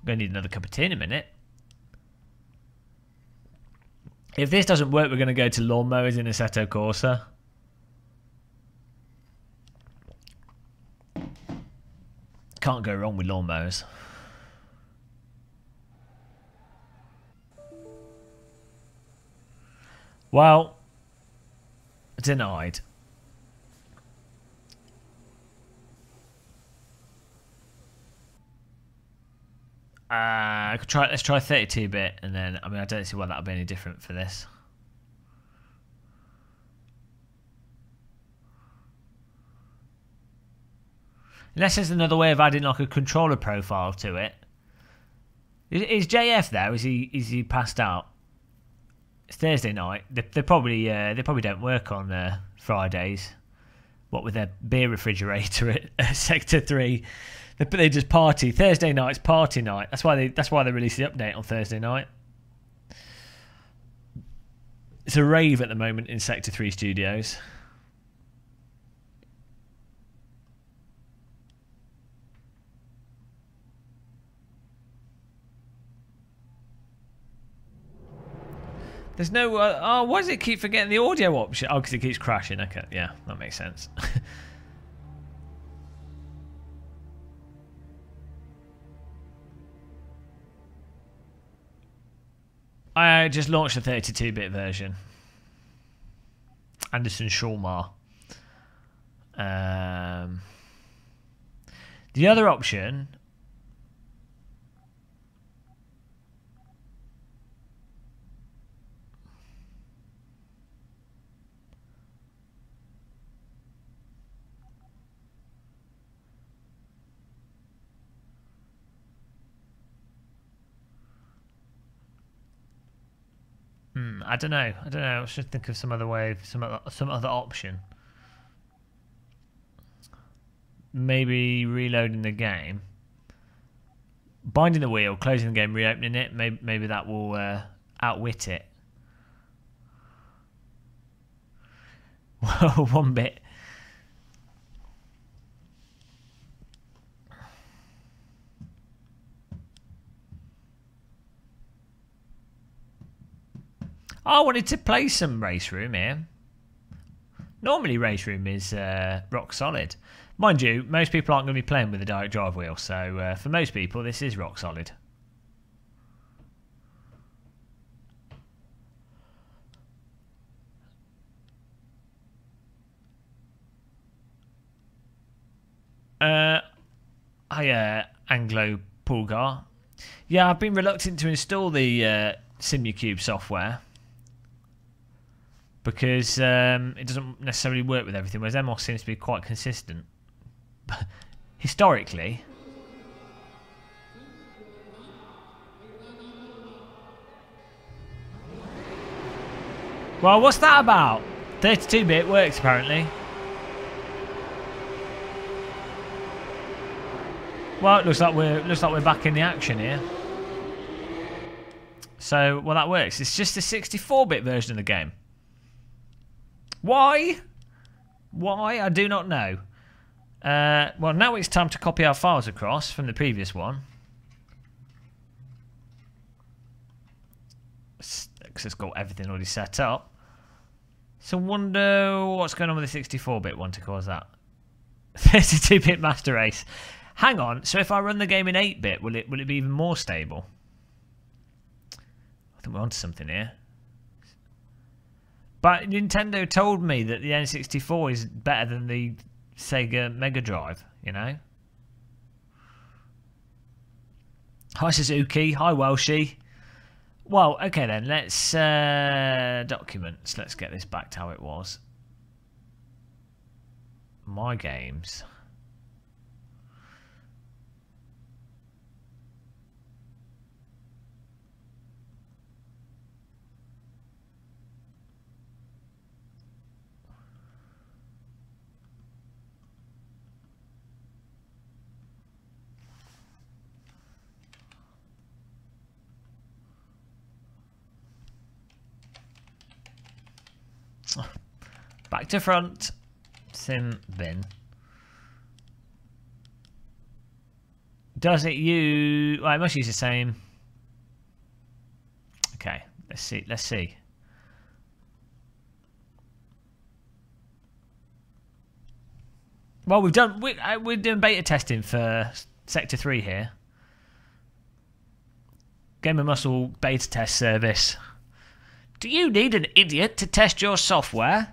going to need another cup of tea in a minute. If this doesn't work, we're going to go to lawnmowers in Assetto Corsa. Can't go wrong with lawnmowers. Well, denied. Let's try 32-bit, and then I don't see why that'll be any different for this. Unless there's another way of adding like a controller profile to it. Is JF there? Is he passed out? It's Thursday night. They probably don't work on Fridays. What with their beer refrigerator at Sector 3. They just party. Thursday night's party night. That's why they release the update on Thursday night. It's a rave at the moment in Sector 3 studios. There's no... why does it keep forgetting the audio option? Oh, because it keeps crashing. Okay, yeah, that makes sense. I just launched a 32-bit version. Anderson Schulmar. The other option... I don't know. I should think of some other way, some other option. Maybe reloading the game, binding the wheel, closing the game, reopening it. Maybe that will outwit it. One bit. I wanted to play some Raceroom here. Normally Raceroom is rock solid. Mind you, most people aren't going to be playing with a direct drive wheel, so for most people this is rock solid. Anglo Pulgar. Yeah, I've been reluctant to install the SimuCube software. Because it doesn't necessarily work with everything, whereas MOS seems to be quite consistent. Historically. Well, what's that about? 32-bit works apparently. Well, it looks like we're back in the action here. So, well, that works. It's just a 64-bit version of the game. Why? Why? I do not know. Well, now it's time to copy our files across from the previous one. Because it's got everything already set up. So wonder what's going on with the 64-bit one to cause that. 32-bit master race. Hang on. So if I run the game in 8-bit, will it be even more stable? I think we're onto something here. But Nintendo told me that the N64 is better than the Sega Mega Drive, you know? Hi Suzuki, hi Welshie. Well, okay then, let's documents. Let's get this back to how it was. My games. Back to front. Sim bin. Does it use... Well, it must use the same... Okay, let's see. Let's see. Well, we're doing beta testing for Sector 3 here. Game of Muscle beta test service. Do you need an idiot to test your software?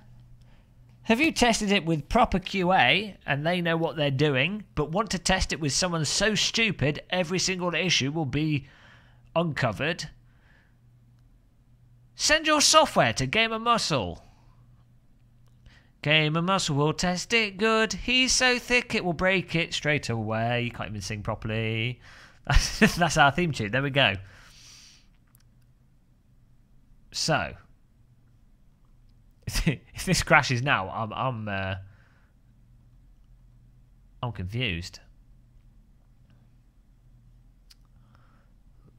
Have you tested it with proper QA and they know what they're doing, but want to test it with someone so stupid every single issue will be uncovered? Send your software to Game of Muscle. Game of Muscle will test it good. He's so thick it will break it straight away. You can't even sing properly. That's our theme tune. There we go. So, if this crashes now, I'm confused.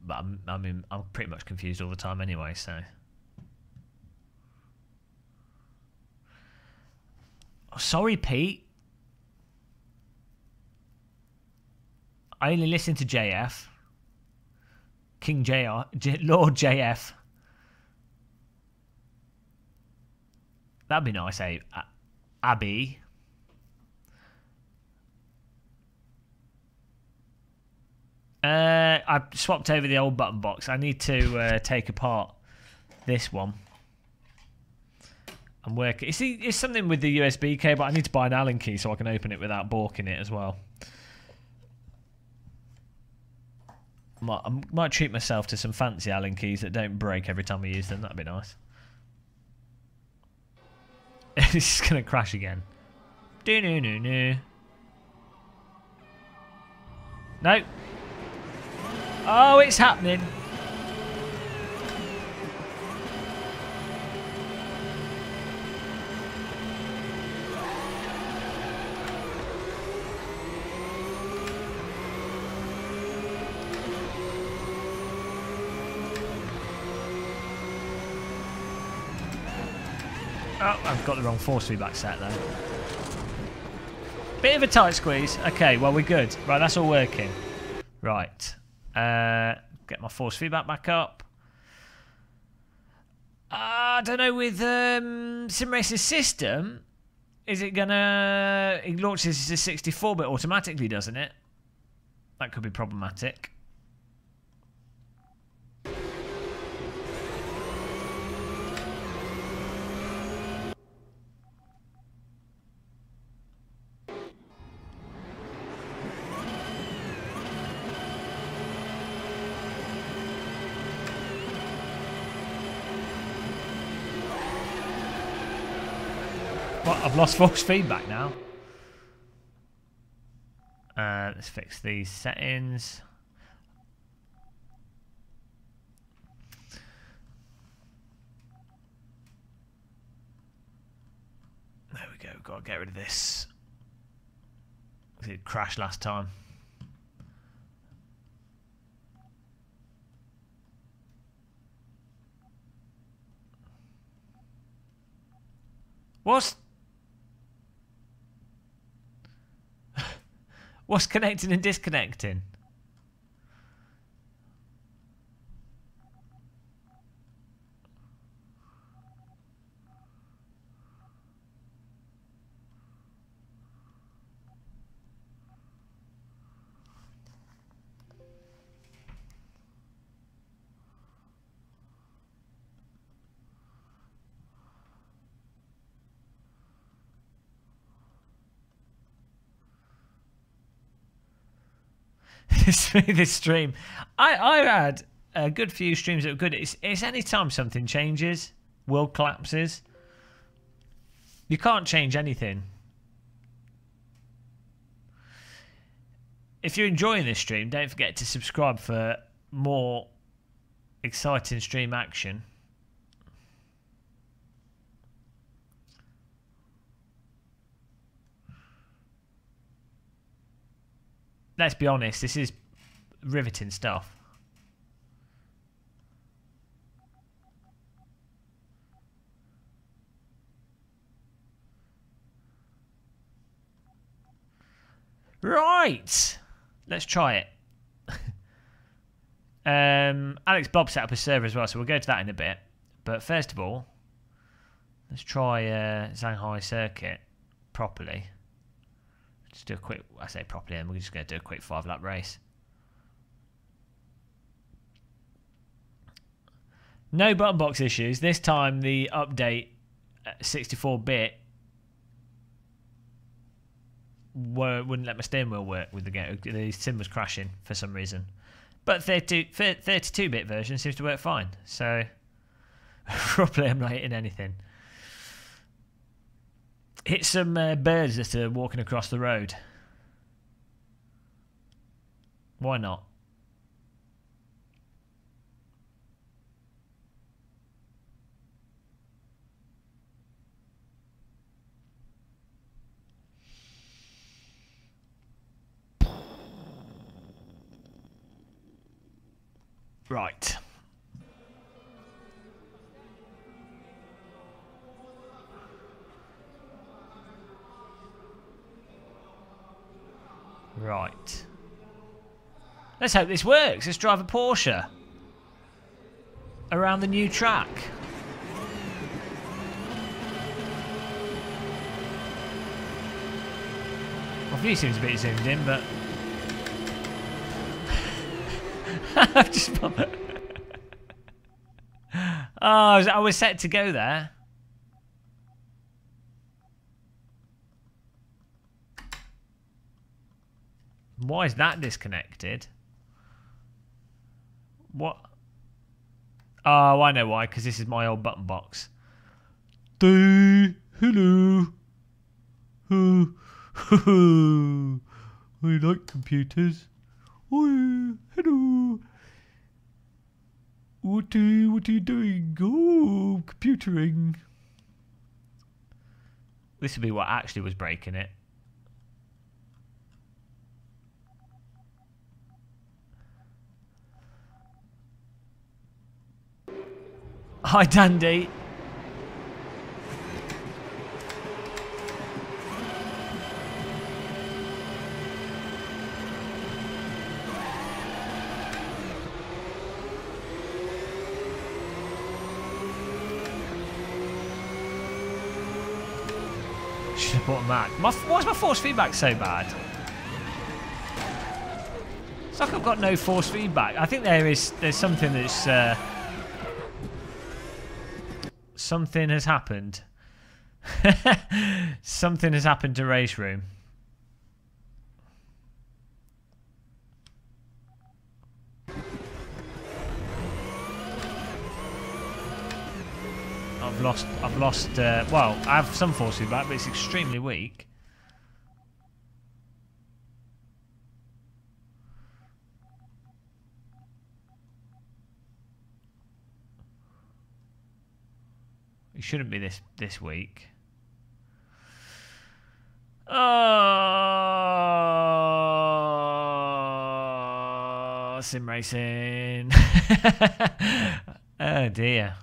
But I'm pretty much confused all the time anyway. So, oh, sorry, Pete. I only listen to JF, King JR, Lord JF. That'd be nice, eh? Abby. I've swapped over the old button box. I need to take apart this one and work it. See, it's something with the USB cable. I need to buy an Allen key so I can open it without balking it as well. I might treat myself to some fancy Allen keys that don't break every time I use them. That'd be nice. It's going to crash again. No. Oh, it's happening. Oh, I've got the wrong force feedback set there. Bit of a tight squeeze. Okay, well, we're good. Right, that's all working. Right. Get my force feedback back up. I don't know, with Sim Racer's system, is it gonna... It launches to 64-bit automatically, doesn't it? That could be problematic. What? I've lost force feedback now. Let's fix these settings. There we go. Got to get rid of this. It crashed last time. What's connecting and disconnecting? This stream, I had a good few streams that were good. It's any time something changes, world collapses. You can't change anything. If you're enjoying this stream, don't forget to subscribe for more exciting stream action. Let's be honest, this is riveting stuff. Right. Let's try it. Alex Bob set up a server as well, so we'll go to that in a bit. But first of all, let's try Shanghai Circuit properly. Just do a quick, I say properly, and we're just going to do a quick 5-lap race. No button box issues. This time the update 64-bit wouldn't let my steering wheel work with the game. The sim was crashing for some reason. But 32-bit version seems to work fine. So probably I'm not hitting anything. Hit some birds that are walking across the road. Why not? Right. Right. Let's hope this works. Let's drive a Porsche around the new track. My view seems a bit zoomed in, but I've just I was set to go there. Why is that disconnected? What? Oh, I know why. Because this is my old button box. Hello. I like computers. Oh, hello. What are you doing? Oh, computering. This would be what actually was breaking it. Hi, Dandy. Should have bought a Mac. Why is my force feedback so bad? It's like I've got no force feedback. I think there's something that's something has happened. Something has happened to Raceroom. I've lost well, I have some force feedback, but it's extremely weak. It shouldn't be this weak. Oh, sim racing. Oh dear.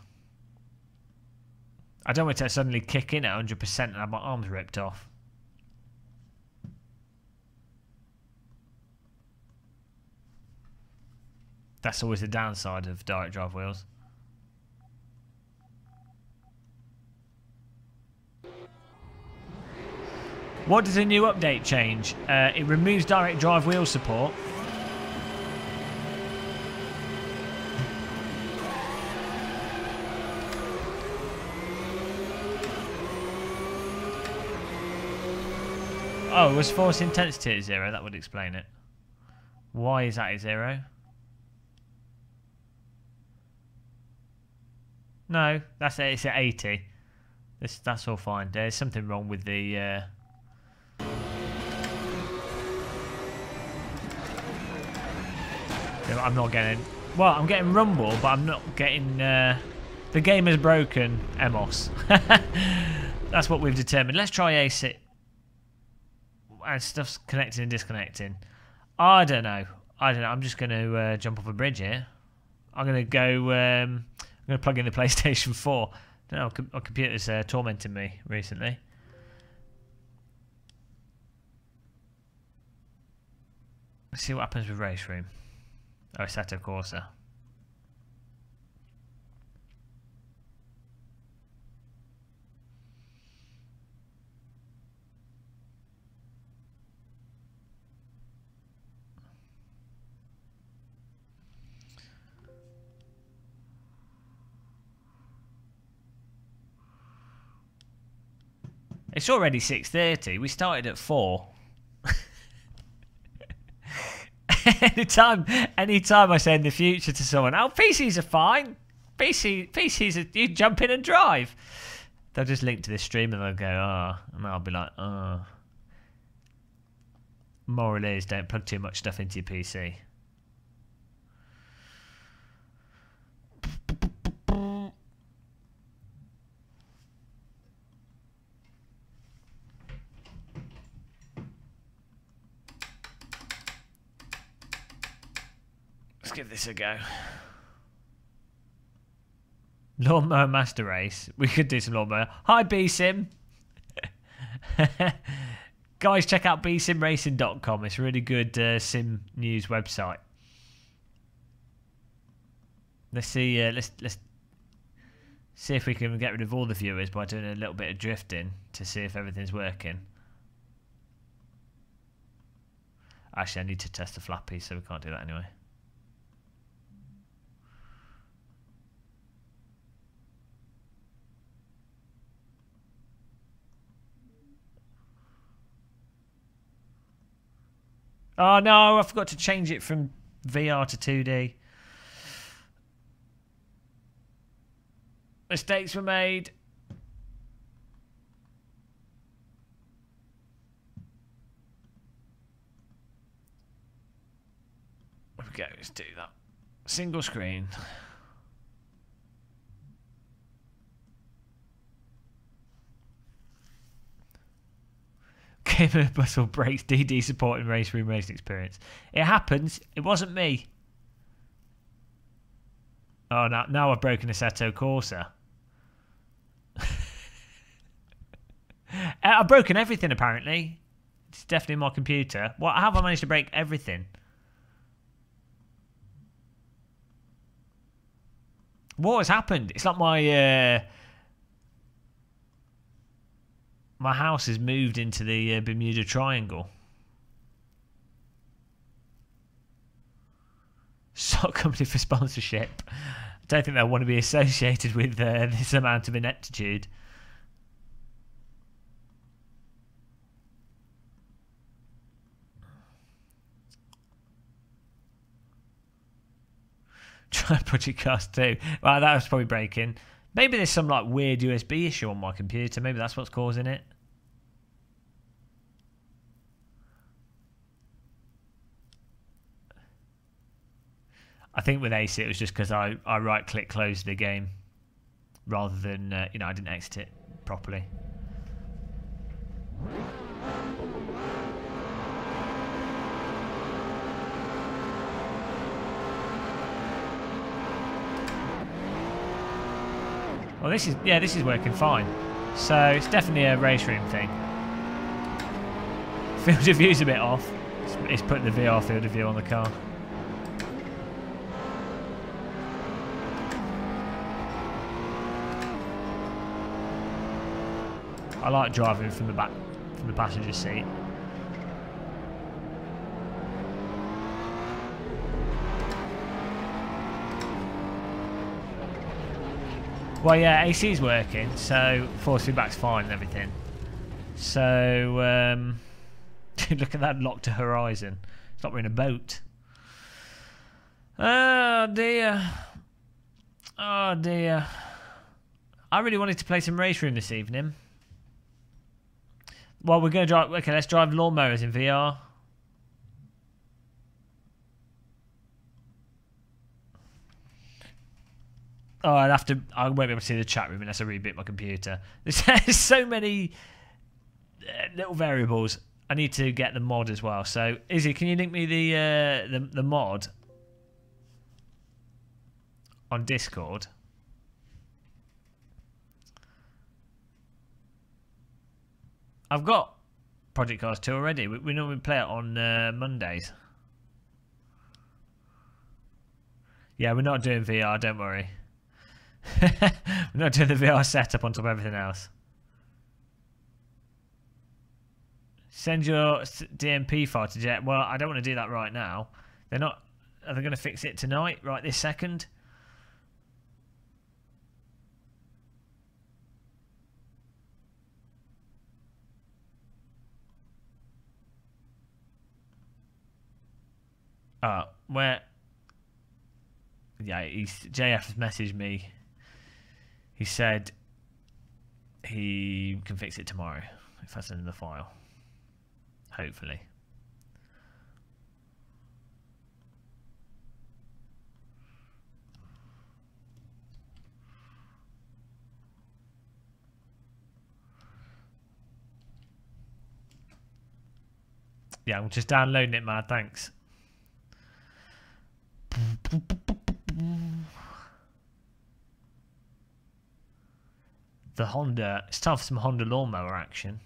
I don't want to suddenly kick in at 100% and have my arms ripped off. That's always the downside of direct drive wheels. What does a new update change? It removes direct drive wheel support. Oh, was force intensity at 0? That would explain it. Why is that at 0? No, it's at 80. That's all fine. There's something wrong with the. I'm not getting. Well, I'm getting rumble, but I'm not getting. The game is broken, Emos. That's what we've determined. Let's try AC. And stuff's connecting and disconnecting. I don't know. I'm just going to jump off a bridge here. I'm going to go. I'm going to plug in the PlayStation 4. I don't know. My computer's tormenting me recently. Let's see what happens with Raceroom. Oh, Assetto Corsa. It's already 6:30. We started at 4. anytime I say in the future to someone, "Oh, PCs are fine. PCs are, you jump in and drive." They'll just link to this stream and they'll go, "Oh," and I'll be like, "Oh." Moral is, don't plug too much stuff into your PC. Let's give this a go. Lawnmower Master Race. We could do some lawnmower. Hi, BSim. Guys, check out bsimracing.com. It's a really good sim news website. Let's see. Let's see if we can get rid of all the viewers by doing a little bit of drifting to see if everything's working. Actually, I need to test the flappy, so we can't do that anyway. Oh no, I forgot to change it from VR to 2D. Mistakes were made. There we go, let's do that. Single screen. Gamer Bustle breaks DD support in Raceroom racing experience. It happens. It wasn't me. Oh, now I've broken Assetto Corsa. I've broken everything apparently. It's definitely my computer. How have I managed to break everything? What has happened? It's like my house has moved into the Bermuda Triangle. Stock company for sponsorship. I don't think they'll want to be associated with this amount of ineptitude. Try Project Cast 2. Well, that was probably breaking. Maybe there's some like weird USB issue on my computer. Maybe that's what's causing it. I think with AC it was just because I right click closed the game rather than I didn't exit it properly. Well, this is working fine. So it's definitely a Raceroom thing. Field of view's a bit off. It's putting the VR field of view on the car. I like driving from the back, from the passenger seat. Well, yeah, AC's working, so force feedback's fine and everything. So, look at that lock to horizon. It's like we're in a boat. Oh, dear. Oh, dear. I really wanted to play some Raceroom this evening. Well, we're going to drive... Okay, let's drive lawnmowers in VR. Oh, I won't be able to see the chat room unless I reboot my computer. There's so many little variables. I need to get the mod as well. So, Izzy, can you link me the mod on Discord? I've got Project Cars 2 already. We normally play it on Mondays. Yeah, we're not doing VR, don't worry. We're not doing the VR setup on top of everything else. Send your DMP file to Jet. Well, I don't want to do that right now. They're not... Are they going to fix it tonight, right this second? Where... Yeah, JF has messaged me. He said he can fix it tomorrow if I send him the file. Hopefully. Yeah, I'm just downloading it, man. Thanks. The Honda. It's time for some Honda lawnmower action.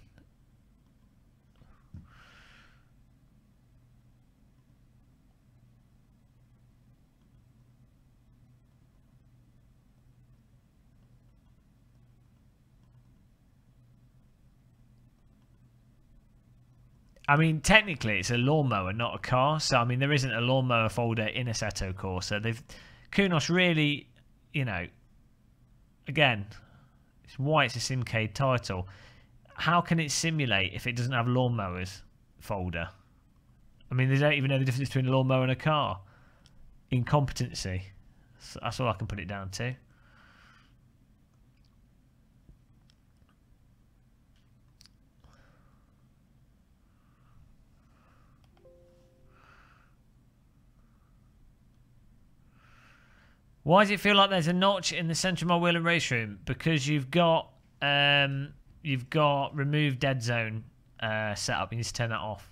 I mean, technically, it's a lawnmower, not a car. So, I mean, there isn't a lawnmower folder in Assetto Corsa. Kunos really, you know, again, it's why it's a Simcade title. How can it simulate if it doesn't have lawnmowers folder? I mean, they don't even know the difference between a lawnmower and a car. Incompetency. So that's all I can put it down to. Why does it feel like there's a notch in the centre of my wheel and race room? Because you've got remove dead zone set up. You need to turn that off.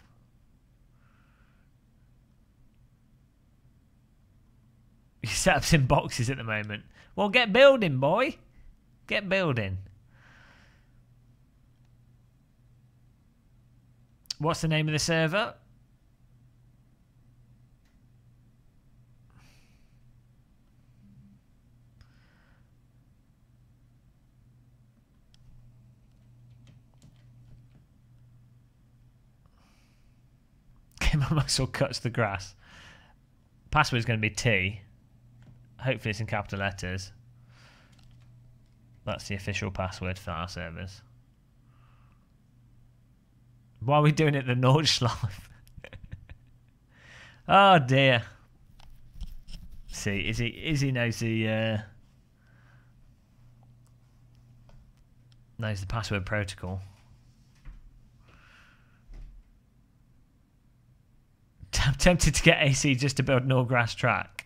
Your setup's in boxes at the moment. Well, get building, boy. Get building. What's the name of the server? My muscle cuts the grass. Password is going to be T. Hopefully it's in capital letters. That's the official password for our servers. Why are we doing it the Nordschleife? Oh dear. See, Izzy knows the password protocol. I'm tempted to get AC just to build an all-grass track.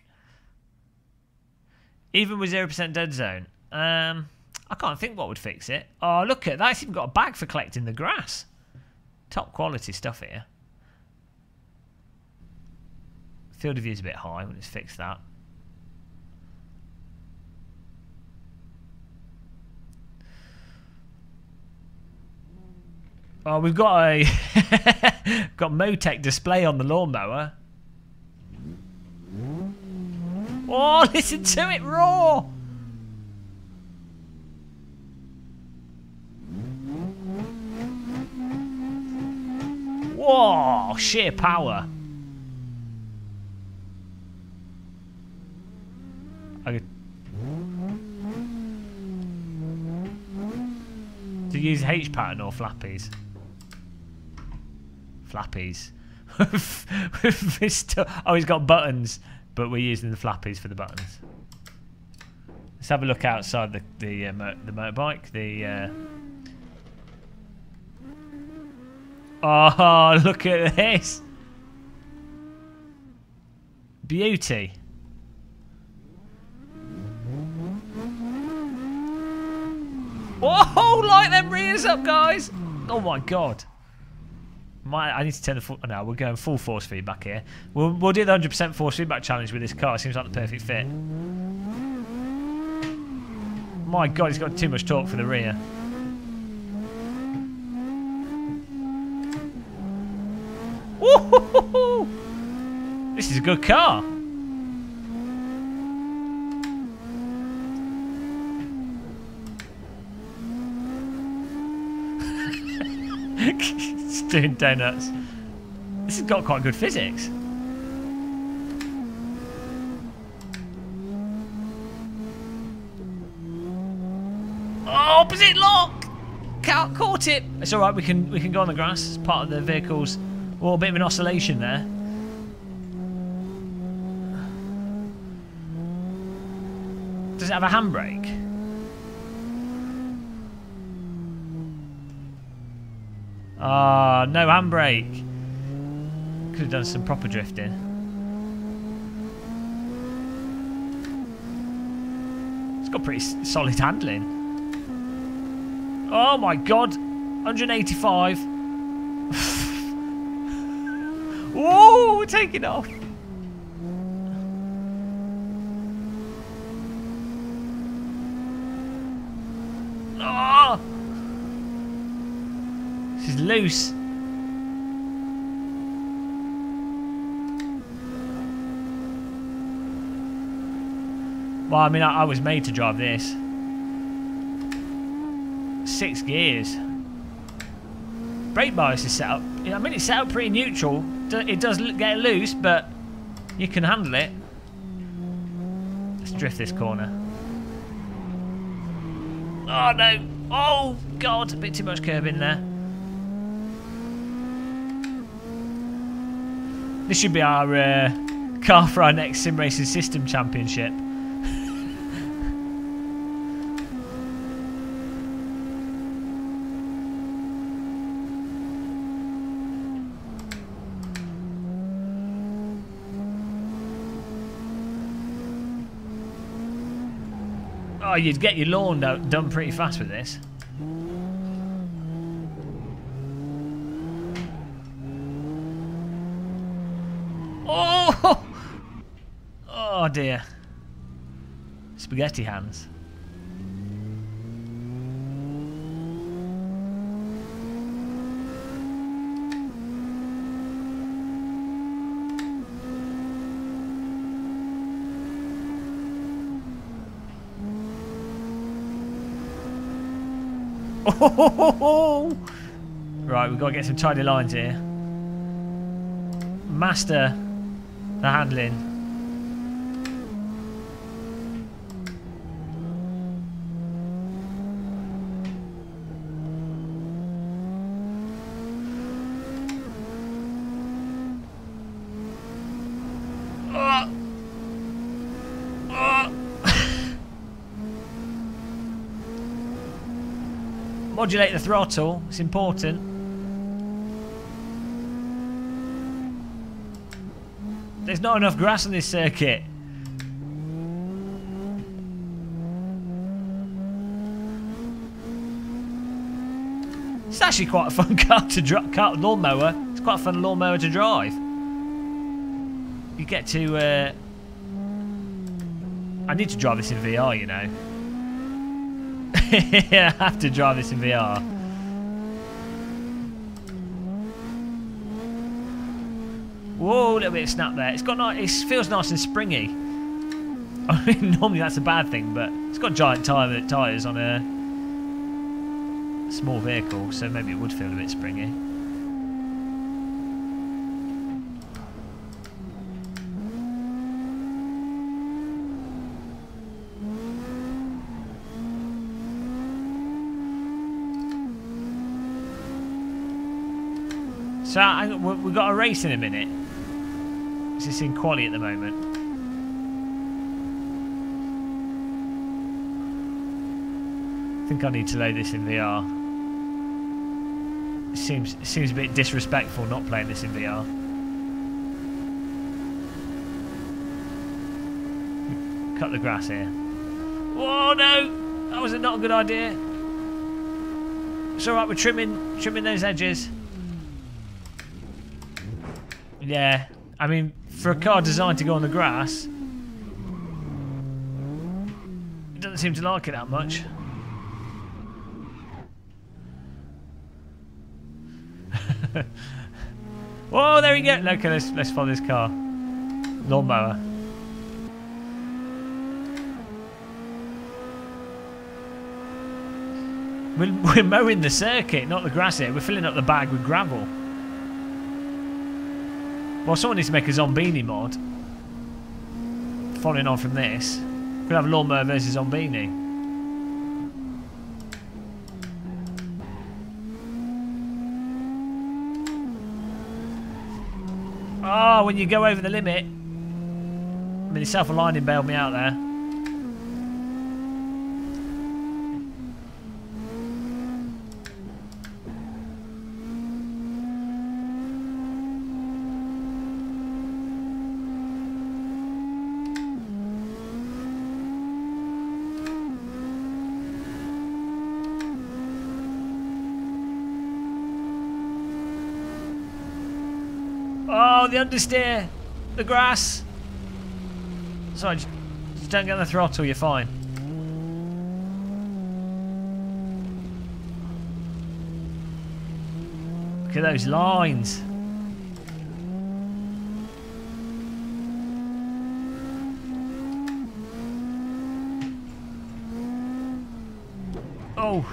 Even with 0% dead zone. I can't think what would fix it. Oh, look at that. It's even got a bag for collecting the grass. Top quality stuff here. Field of view is a bit high. Let's fix that. Oh, we've got a got Motec display on the lawnmower. Oh, listen to it roar! Whoa, sheer power. To use H pattern or flappies? Flappies. Oh, he's got buttons, but we're using the flappies for the buttons. Let's have a look outside the motorbike. Oh, look at this! Beauty. Whoa! Light them rears up, guys! Oh my god. I need to turn the full... No, we're going full force feedback here. We'll do the 100% force feedback challenge with this car. It seems like the perfect fit. My god, it's got too much torque for the rear. Woo-hoo-hoo-hoo! This is a good car. It's doing donuts. This has got quite good physics. Oh, opposite lock! Caught it. It's all right. We can go on the grass. It's part of the vehicle's. Oh, a bit of an oscillation there. Does it have a handbrake? Ah, no handbrake. Could have done some proper drifting. It's got pretty solid handling. Oh my god, 185. Whoa, we're taking off. Oh, this is loose. Well, I mean, I was made to drive this. 6 gears. Brake bias is set up. I mean, it's set up pretty neutral. It does get loose, but you can handle it. Let's drift this corner. Oh no! Oh god! A bit too much curb in there. This should be our car for our next sim racing system championship. Oh, you'd get your lawn done pretty fast with this. Oh! Oh dear. Spaghetti hands. Oh! Right, we've got to get some tidy lines here. Master the handling. Modulate the throttle, it's important. There's not enough grass on this circuit. It's actually quite a fun car to drive. Lawnmower. It's quite a fun lawnmower to drive. You get to. I need to drive this in VR, you know. Yeah, I have to drive this in VR. Whoa, a little bit of snap there. It's got nice. It feels nice and springy. I mean, normally that's a bad thing, but it's got giant tyres on a small vehicle, so maybe it would feel a bit springy. So we've got a race in a minute. This is in quali at the moment. I think I need to load this in VR. It seems a bit disrespectful not playing this in VR. Cut the grass here. Whoa, no! That was not a good idea. It's alright, we're trimming those edges. Yeah, I mean, for a car designed to go on the grass, it doesn't seem to like it that much. Whoa, there we go. Okay, let's follow this car. Lawnmower. We're mowing the circuit, not the grass here. We're filling up the bag with gravel. Well, someone needs to make a Zombini mod. Following on from this. We'll have lawnmower versus Zombini. Oh, when you go over the limit. I mean, the self-aligning bailed me out there. Oh, the understeer! The grass! Sorry, just don't get on the throttle, you're fine. Look at those lines. Oh!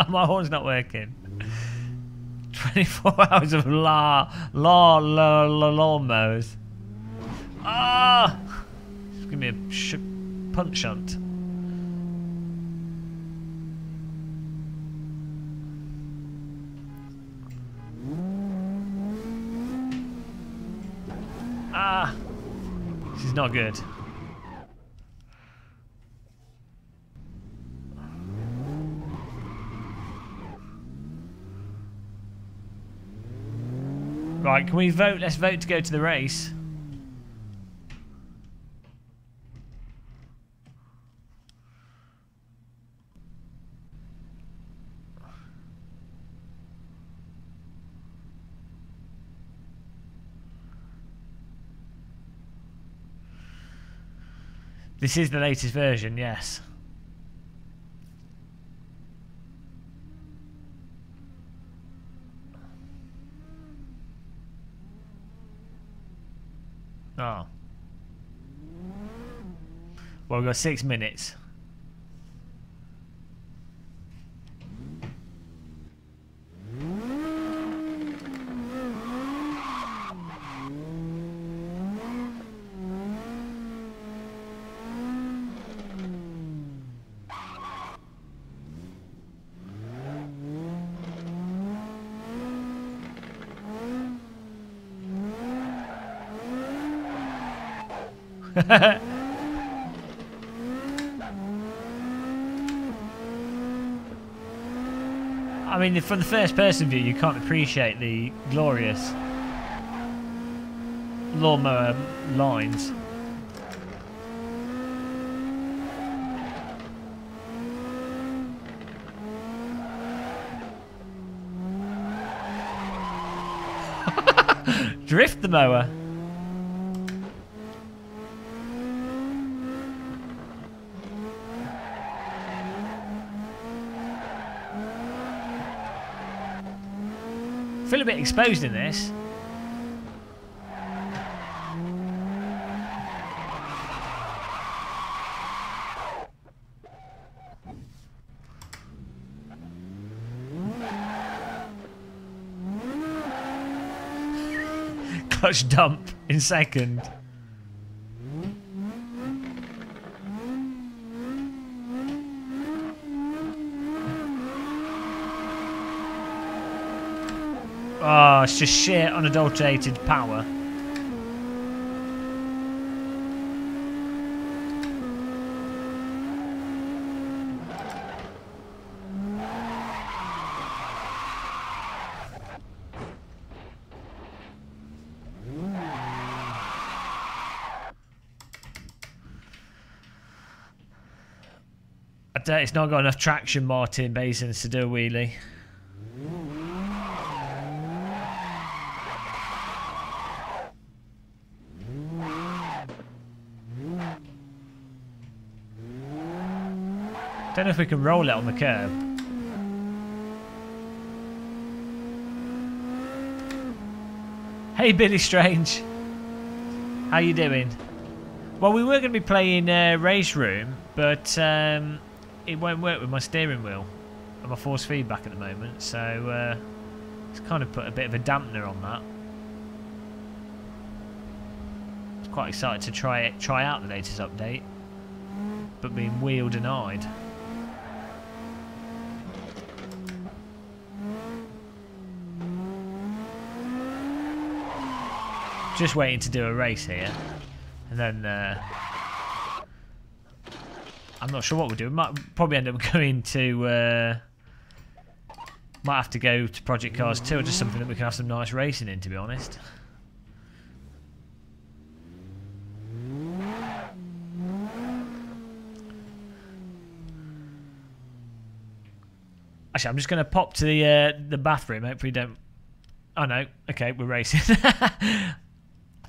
My horn's not working. 24 hours of lawnmowers. Ah! Just give me a punch shunt. Ah! This is not good. Right, can we vote? Let's vote to go to the race. This is the latest version, yes. Oh. Well, we've got 6 minutes. I mean, from the first person view, you can't appreciate the glorious lawnmower lines. Drift the mower. I feel a bit exposed in this. Clutch dump in second. Oh, it's just sheer unadulterated power. It's not got enough traction, Martin Basins, to do a wheelie. Don't know if we can roll it on the curb. Hey Billy Strange, how you doing? Well, we were going to be playing Raceroom, but it won't work with my steering wheel and my force feedback at the moment, so it's kind of put a bit of a dampener on that. I was quite excited to try out the latest update, but being wheel denied. Just waiting to do a race here, and then I'm not sure what we'll do. We might probably end up going to might have to go to Project Cars 2, or just something that we can have some nice racing in, to be honest. Actually, I'm just going to pop to the bathroom. Hopefully don't... Oh no, okay, we're racing.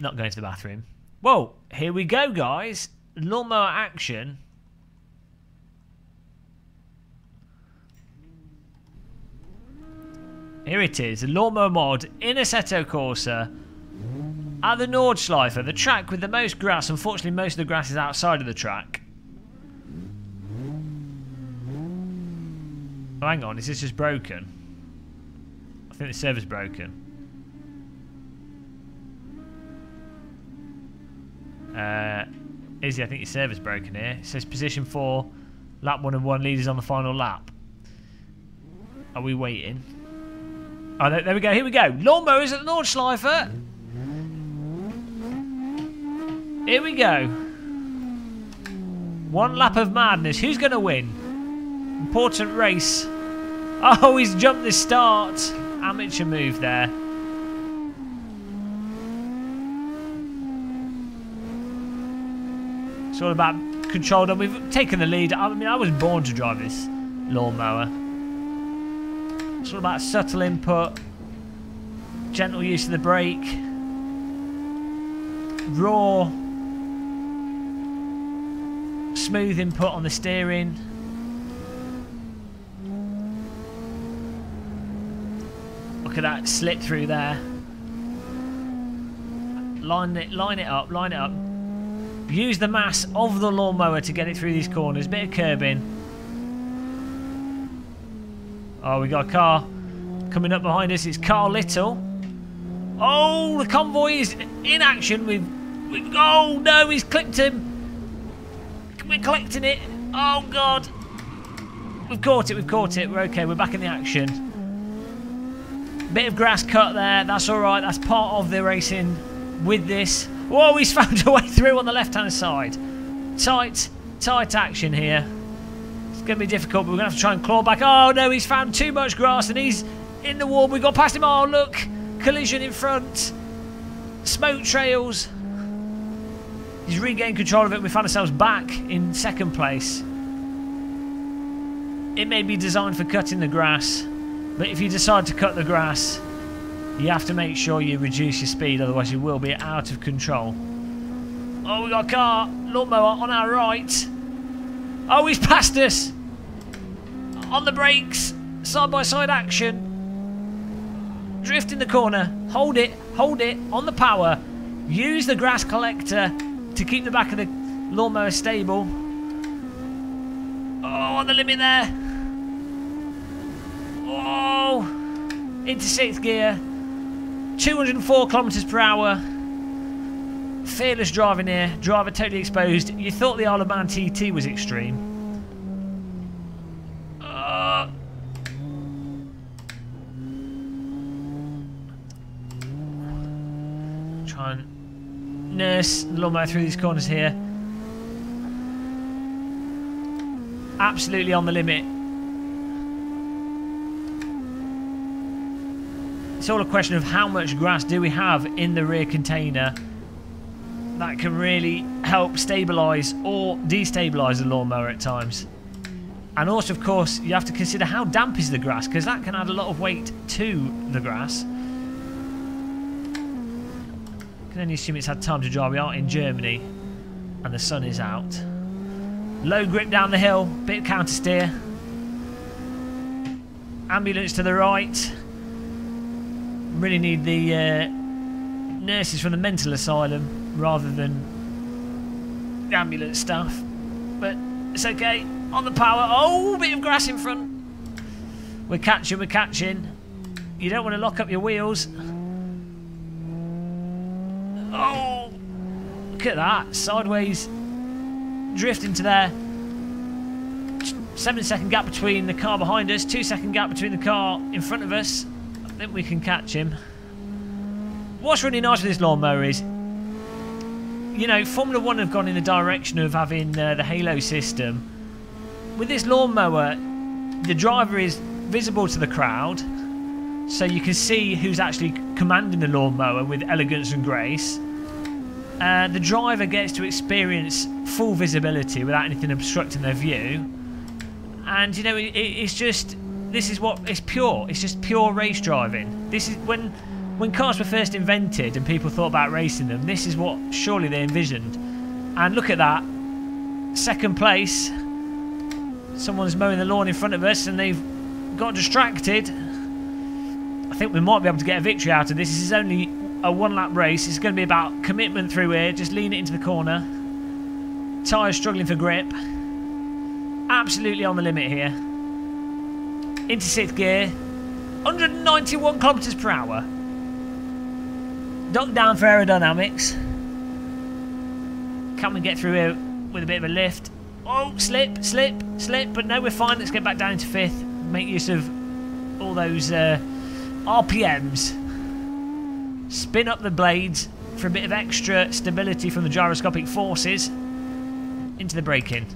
Not going to the bathroom. Whoa, here we go, guys. Lawnmower action. Here it is, a lawnmower mod in Assetto Corsa at the Nordschleife, the track with the most grass. Unfortunately, most of the grass is outside of the track. Oh, hang on, is this just broken? I think the server's broken. Izzy, I think your server's broken here. It says position 4, lap 1 and 1, leaders on the final lap. Are we waiting? Oh, there we go, here we go. Lawnmowers at the Nordschleife. Here we go. One lap of madness. Who's going to win? Important race. Oh, he's jumped the start. Amateur move there. It's all about control. And we've taken the lead. I mean, I was born to drive this lawnmower. It's all about subtle input, gentle use of the brake, raw, smooth input on the steering. Look at that slip through there. Line it up, line it up. Use the mass of the lawnmower to get it through these corners. Bit of curbing. Oh, we got a car coming up behind us. It's Carl Little. Oh, the convoy is in action. We've oh no, he's clipped him. We're collecting it. Oh God, we've caught it. We've caught it. We're okay. We're back in the action. Bit of grass cut there. That's all right. That's part of the racing with this. Whoa, he's found a way through on the left-hand side. Tight action here. Going to be difficult, but we're going to have to try and claw back. Oh no, he's found too much grass and he's in the wall. We got past him. Oh look, collision in front, smoke trails. He's regained control of it. We found ourselves back in second place. It may be designed for cutting the grass, but if you decide to cut the grass, you have to make sure you reduce your speed, otherwise you will be out of control. Oh, we got a car, lawnmower on our right. Oh, he's passed us. On the brakes, side-by-side action. Drift in the corner. Hold it, on the power. Use the grass collector to keep the back of the lawnmower stable. Oh, on the limit there. Oh, into 6th gear. 204 kilometers per hour. Fearless driving here. Driver totally exposed. You thought the Isle of Man TT was extreme. Try and nurse the lawnmower through these corners here. Absolutely on the limit. It's all a question of how much grass do we have in the rear container. That can really help stabilise or destabilise the lawnmower at times. And also, of course, you have to consider how damp is the grass, because that can add a lot of weight to the grass. Can only assume it's had time to dry. We are in Germany and the sun is out. Low grip down the hill, bit of counter steer. Ambulance to the right. Really need the nurses from the mental asylum rather than ambulance staff. But it's okay. On the power. Oh, bit of grass in front. We're catching, we're catching. You don't want to lock up your wheels. Oh, look at that. Sideways drift into there. 7-second gap between the car behind us. 2-second gap between the car in front of us. I think we can catch him. What's really nice with this lawnmower is, you know, Formula 1 have gone in the direction of having the halo system. With this lawnmower, the driver is visible to the crowd, so you can see who's actually commanding the lawnmower with elegance and grace. The driver gets to experience full visibility without anything obstructing their view. And, you know, it's just, this is what, it's pure. It's just pure race driving. This is when cars were first invented and people thought about racing them, this is what surely they envisioned. And look at that. Second place. Someone's mowing the lawn in front of us and they've got distracted. I think we might be able to get a victory out of this. This is only a one-lap race. It's going to be about commitment through here. Just lean it into the corner. Tyres struggling for grip. Absolutely on the limit here. Into 6th gear. 191 kilometres per hour. Duck down for aerodynamics. Can we get through here with a bit of a lift? Oh, slip, slip, slip. But no, we're fine. Let's get back down into 5th. Make use of all those RPMs. Spin up the blades for a bit of extra stability from the gyroscopic forces. Into the braking.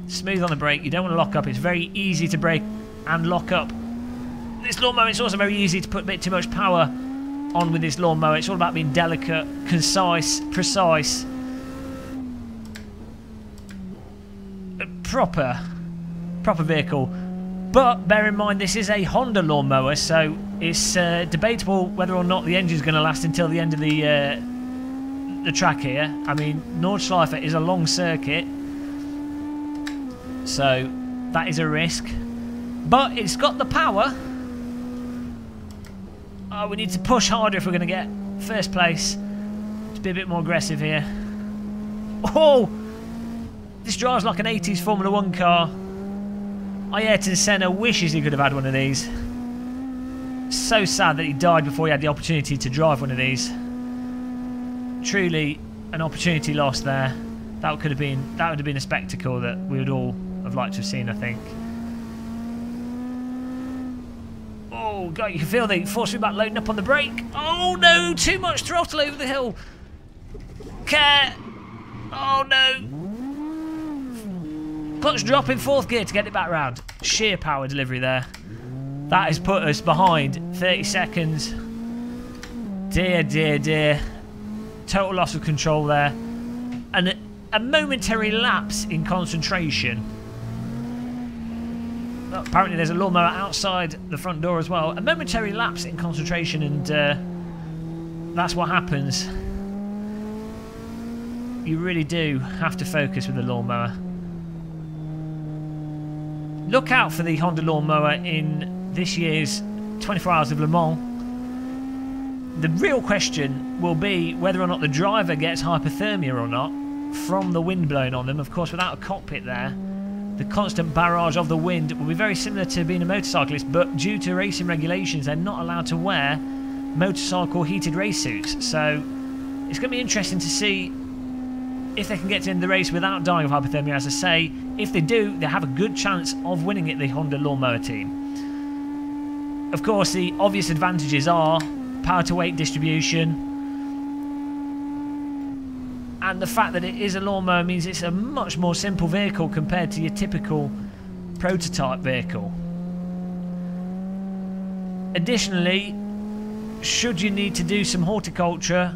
Smooth on the brake. You don't want to lock up. It's very easy to brake and lock up. This lawnmower, it's also very easy to put a bit too much power on with this lawnmower. It's all about being delicate, concise, precise. A proper vehicle. But bear in mind, this is a Honda lawnmower, so it's debatable whether or not the engine's going to last until the end of the track here. I mean, Nordschleife is a long circuit, so that is a risk. But it's got the power. Oh, we need to push harder if we're going to get first place. Let's be a bit more aggressive here. Oh! This drives like an 80s Formula 1 car. Ayrton Senna wishes he could have had one of these. So sad that he died before he had the opportunity to drive one of these. Truly an opportunity lost there. That would have been a spectacle that we would all have liked to have seen, I think. Oh god, you can feel the force feedback loading up on the brake. Oh no, too much throttle over the hill. Care. Oh no. Clutch drop in 4th gear to get it back round. Sheer power delivery there. That has put us behind 30 seconds. Dear, dear, dear. Total loss of control there. And a momentary lapse in concentration. Well, apparently there's a lawnmower outside the front door as well. A momentary lapse in concentration, and that's what happens. You really do have to focus with the lawnmower. Look out for the Honda lawnmower in this year's 24 Hours of Le Mans. The real question will be whether or not the driver gets hypothermia or not from the wind blowing on them. Of course, without a cockpit there, the constant barrage of the wind will be very similar to being a motorcyclist, but due to racing regulations, they're not allowed to wear motorcycle heated race suits. So it's going to be interesting to see if they can get to the end of the race without dying of hypothermia. As I say, if they do, they have a good chance of winning it, the Honda lawnmower team. Of course, the obvious advantages are power to weight distribution, and the fact that it is a lawnmower means it's a much more simple vehicle compared to your typical prototype vehicle. Additionally, should you need to do some horticulture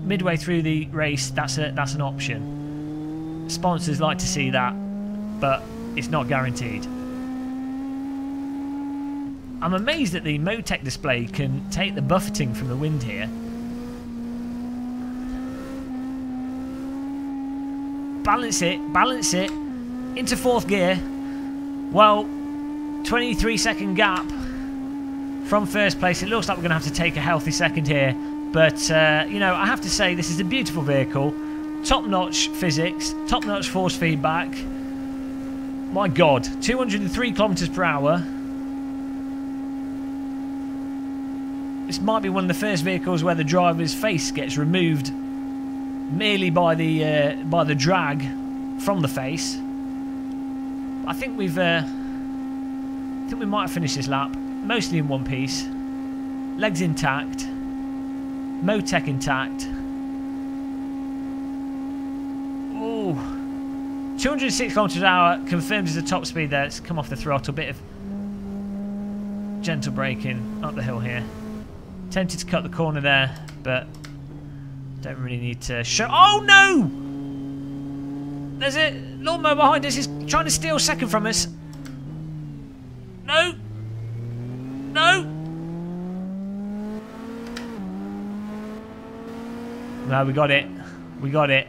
midway through the race, that's an option. Sponsors like to see that, but it's not guaranteed. I'm amazed that the Motec display can take the buffeting from the wind here. Balance it into 4th gear. Well, 23-second gap from first place. It looks like we're going to have to take a healthy second here. But, you know, I have to say this is a beautiful vehicle. top-notch physics, top-notch force feedback. My God, 203 kilometers per hour. This might be one of the first vehicles where the driver's face gets removed merely by the drag from the face. I think we might have finished this lap mostly in one piece. Legs intact, Motec intact. Oh, 206 kilometers per hour confirms as the top speed there. Let's come off the throttle. Bit of gentle braking up the hill here. Tempted to cut the corner there, but don't really need to show. Oh no! There's a lawnmower behind us. He's trying to steal second from us. No! No! No, we got it. We got it.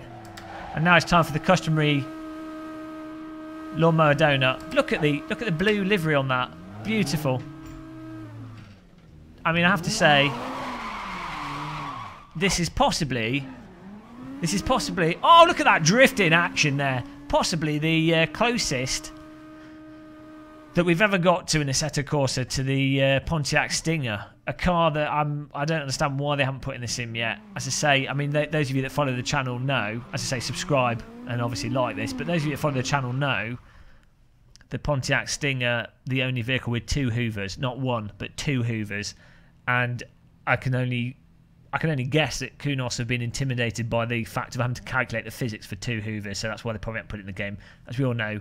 And now it's time for the customary lawnmower donut. Look at the blue livery on that. Beautiful. I mean, I have to say, this is possibly. Oh, look at that drifting action there. Possibly the closest that we've ever got to an Assetto Corsa to the Pontiac Stinger, a car that I don't understand why they haven't put in the sim yet. As I say, I mean, those of you that follow the channel know, as I say, subscribe and obviously like this, but those of you that follow the channel know the Pontiac Stinger, the only vehicle with 2 hoovers, not 1, but 2 hoovers, and I can only guess that Kunos have been intimidated by the fact of having to calculate the physics for 2 hoovers, so that's why they probably haven't put it in the game. As we all know,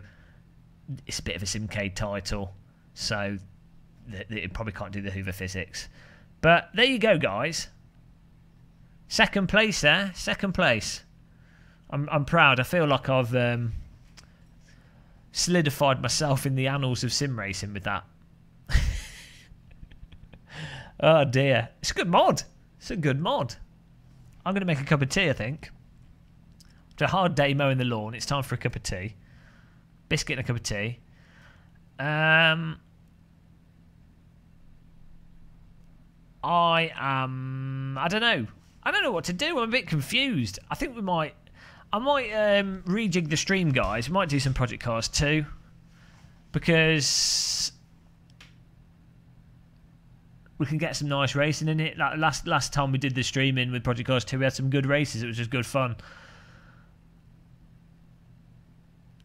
it's a bit of a Simcade title, so it probably can't do the hoover physics. But there you go, guys. Second place there. Second place. I'm proud. I feel like I've solidified myself in the annals of sim racing with that. Oh dear. It's a good mod. It's a good mod. I'm going to make a cup of tea, I think. After a hard day mowing the lawn, it's time for a cup of tea. Biscuit and a cup of tea. I don't know. I don't know what to do. I'm a bit confused. I think I might rejig the stream, guys. We might do some Project Cars 2. Because we can get some nice racing in it. Like last time we did the streaming with Project Cars 2, we had some good races. It was just good fun.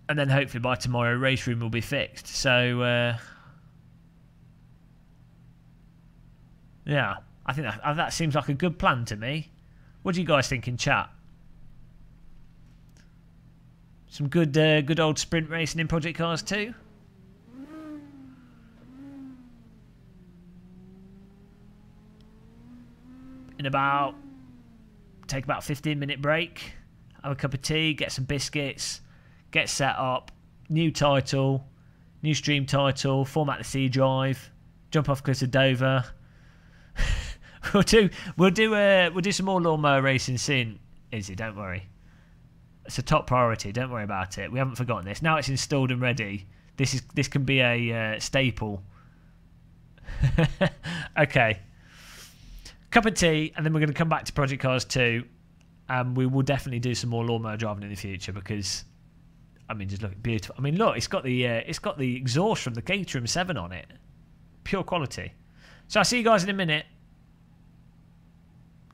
And then hopefully by tomorrow, Raceroom will be fixed. So, yeah, I think that seems like a good plan to me. What do you guys think in chat? Some good old sprint racing in Project Cars 2? Take about a 15-minute break, have a cup of tea, get some biscuits, get set up, new title, new stream title, format the C drive, jump off cliffs of Dover. we'll do some more lawnmower racing soon, Izzy, don't worry. It's a top priority, don't worry about it. We haven't forgotten this. Now it's installed and ready. This can be a staple. Okay. Cup of tea, and then we're going to come back to Project Cars 2, and we will definitely do some more lawnmower driving in the future because, I mean, just look beautiful. I mean, look, it's got the exhaust from the Caterham 7 on it, pure quality. So I'll see you guys in a minute.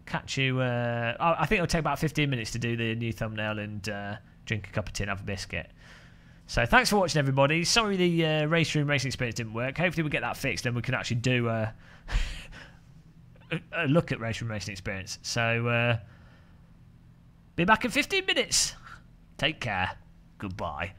Catch you. I think it'll take about 15 minutes to do the new thumbnail and drink a cup of tea and have a biscuit. So thanks for watching, everybody. Sorry the Raceroom racing experience didn't work. Hopefully we get that fixed, and we can actually do a look at Raceroom racing experience. So be back in 15 minutes. Take care. Goodbye.